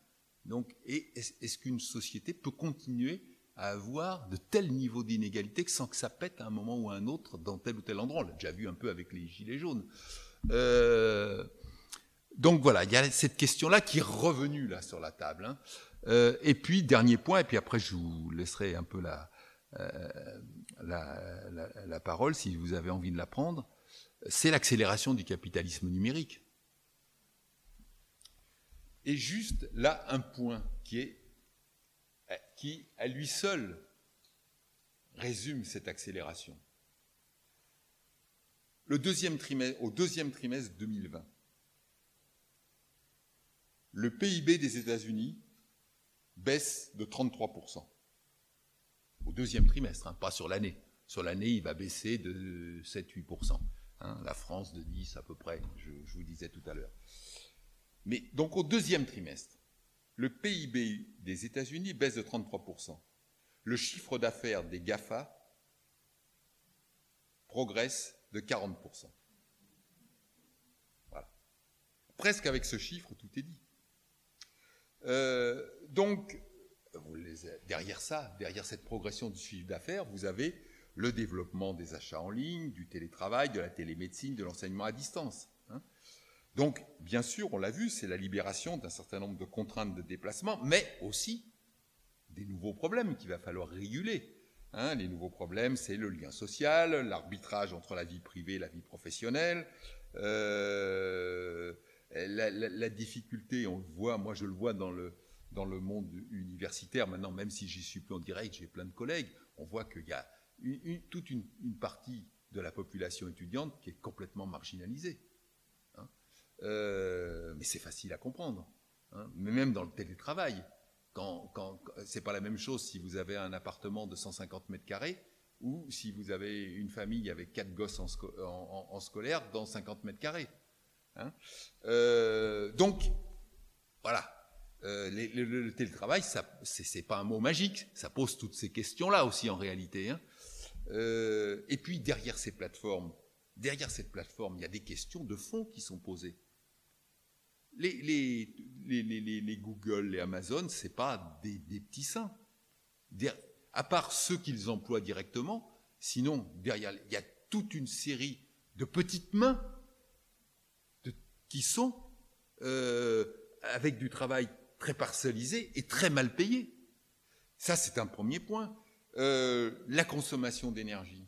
Donc, est-ce qu'une société peut continuer à avoir de tels niveaux d'inégalité sans que ça pète à un moment ou à un autre dans tel ou tel endroit? On l'a déjà vu un peu avec les gilets jaunes. Donc voilà, il y a cette question-là qui est revenue là sur la table. Hein. Et puis, dernier point, et puis après je vous laisserai un peu la parole si vous avez envie de la prendre, c'est l'accélération du capitalisme numérique. Et juste là, un point qui, à lui seul, résume cette accélération. Au deuxième trimestre 2020, le PIB des États-Unis baisse de 33%. Au deuxième trimestre, hein, pas sur l'année. Sur l'année, il va baisser de 7-8%. Hein, la France de 10 à peu près, je vous disais tout à l'heure. Mais donc au deuxième trimestre, le PIB des États-Unis baisse de 33%. Le chiffre d'affaires des GAFA progresse de 40%. Voilà. Presque avec ce chiffre, tout est dit. Donc, derrière ça, derrière cette progression du chiffre d'affaires, vous avez le développement des achats en ligne, du télétravail, de la télémédecine, de l'enseignement à distance. Hein. Donc, bien sûr, on l'a vu, c'est la libération d'un certain nombre de contraintes de déplacement, mais aussi des nouveaux problèmes qu'il va falloir réguler. Hein, les nouveaux problèmes, c'est le lien social, l'arbitrage entre la vie privée et la vie professionnelle, la difficulté, on le voit, moi je le vois dans le monde universitaire, maintenant, même si j'y suis plus en direct, j'ai plein de collègues, on voit qu'il y a toute une partie de la population étudiante qui est complètement marginalisée. Hein. Mais c'est facile à comprendre. Hein. Mais même dans le télétravail, c'est pas la même chose si vous avez un appartement de 150 mètres carrés ou si vous avez une famille avec 4 gosses en scolaire dans 50 mètres carrés. Hein. Donc, voilà. Le télétravail, c'est pas un mot magique, ça pose toutes ces questions-là aussi en réalité. Hein. Et puis derrière cette plateforme, il y a des questions de fond qui sont posées. Les Google, les Amazon, c'est pas des petits saints. À part ceux qu'ils emploient directement, sinon derrière, il y a toute une série de petites mains qui sont avec du travail très parcellisé et très mal payé. Ça, c'est un premier point. La consommation d'énergie.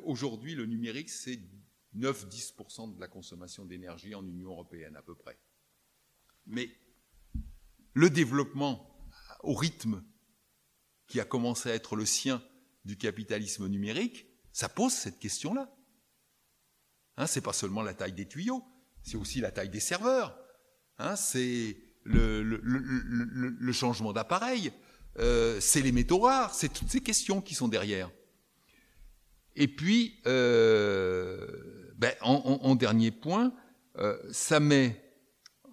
Aujourd'hui, le numérique, c'est 9-10% de la consommation d'énergie en Union européenne, à peu près. Mais le développement au rythme qui a commencé à être le sien du capitalisme numérique, ça pose cette question-là. Hein, c'est pas seulement la taille des tuyaux, c'est aussi la taille des serveurs. Hein, c'est le changement d'appareil, c'est les métaux rares, c'est toutes ces questions qui sont derrière. Et puis, en dernier point, ça met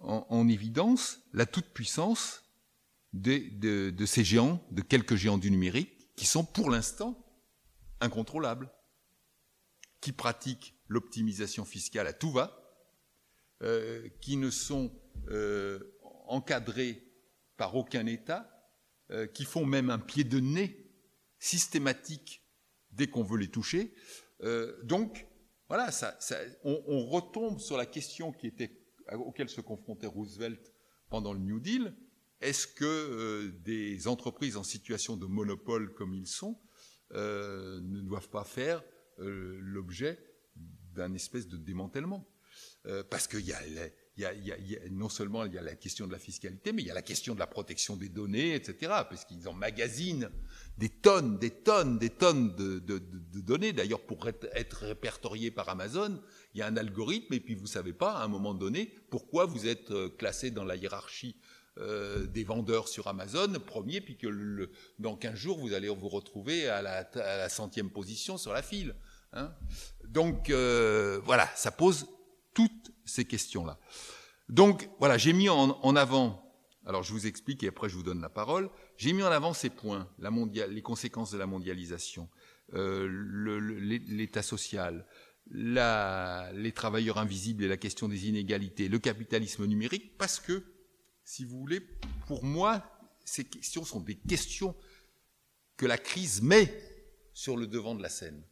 en évidence la toute-puissance de ces géants, de quelques géants du numérique, qui sont pour l'instant incontrôlables, qui pratiquent l'optimisation fiscale à tout va, qui ne sont encadrés par aucun État, qui font même un pied de nez systématique dès qu'on veut les toucher. Donc, voilà, on retombe sur la question auquel se confrontait Roosevelt pendant le New Deal. Est-ce que des entreprises en situation de monopole comme ils sont ne doivent pas faire l'objet d'un espèce de démantèlement? Parce qu'il y a non seulement il y a la question de la fiscalité, mais il y a la question de la protection des données, etc. Parce qu'ils emmagasinent des tonnes de données. D'ailleurs, pour être répertorié par Amazon, il y a un algorithme, et puis vous ne savez pas, à un moment donné, pourquoi vous êtes classé dans la hiérarchie des vendeurs sur Amazon, premier, puis que dans 15 jours, vous allez vous retrouver à la 100e position sur la file. Hein. Donc, voilà, ça pose toutes ces questions-là. Donc, voilà, j'ai mis en avant, alors je vous explique et après je vous donne la parole, j'ai mis en avant ces points, les conséquences de la mondialisation, l'état social, les travailleurs invisibles et la question des inégalités, le capitalisme numérique, parce que, si vous voulez, pour moi, ces questions sont des questions que la crise met sur le devant de la scène.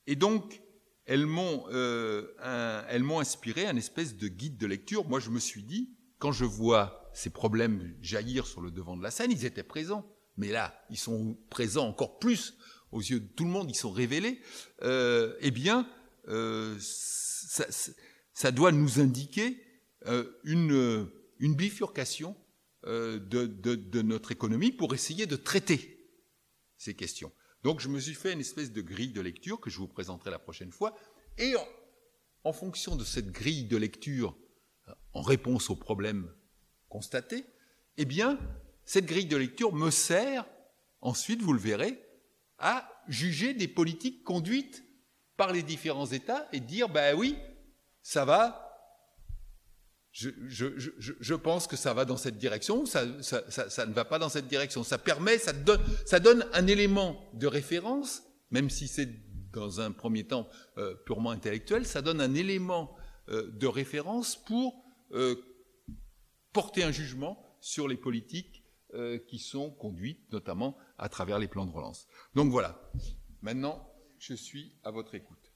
Et donc, elles m'ont inspiré un espèce de guide de lecture. Moi, je me suis dit, quand je vois ces problèmes jaillir sur le devant de la scène, ils étaient présents, mais là, ils sont présents encore plus aux yeux de tout le monde, ils sont révélés, eh bien, ça doit nous indiquer une bifurcation de notre économie pour essayer de traiter ces questions. Donc je me suis fait une espèce de grille de lecture que je vous présenterai la prochaine fois, et en fonction de cette grille de lecture, en réponse aux problèmes constatés, eh bien, cette grille de lecture me sert, ensuite, vous le verrez, à juger des politiques conduites par les différents États et dire, ben oui, ça va, je pense que ça va dans cette direction, ça ne va pas dans cette direction. Ça permet, ça donne un élément de référence, même si c'est dans un premier temps purement intellectuel, ça donne un élément de référence pour porter un jugement sur les politiques qui sont conduites, notamment à travers les plans de relance. Donc voilà, maintenant, je suis à votre écoute.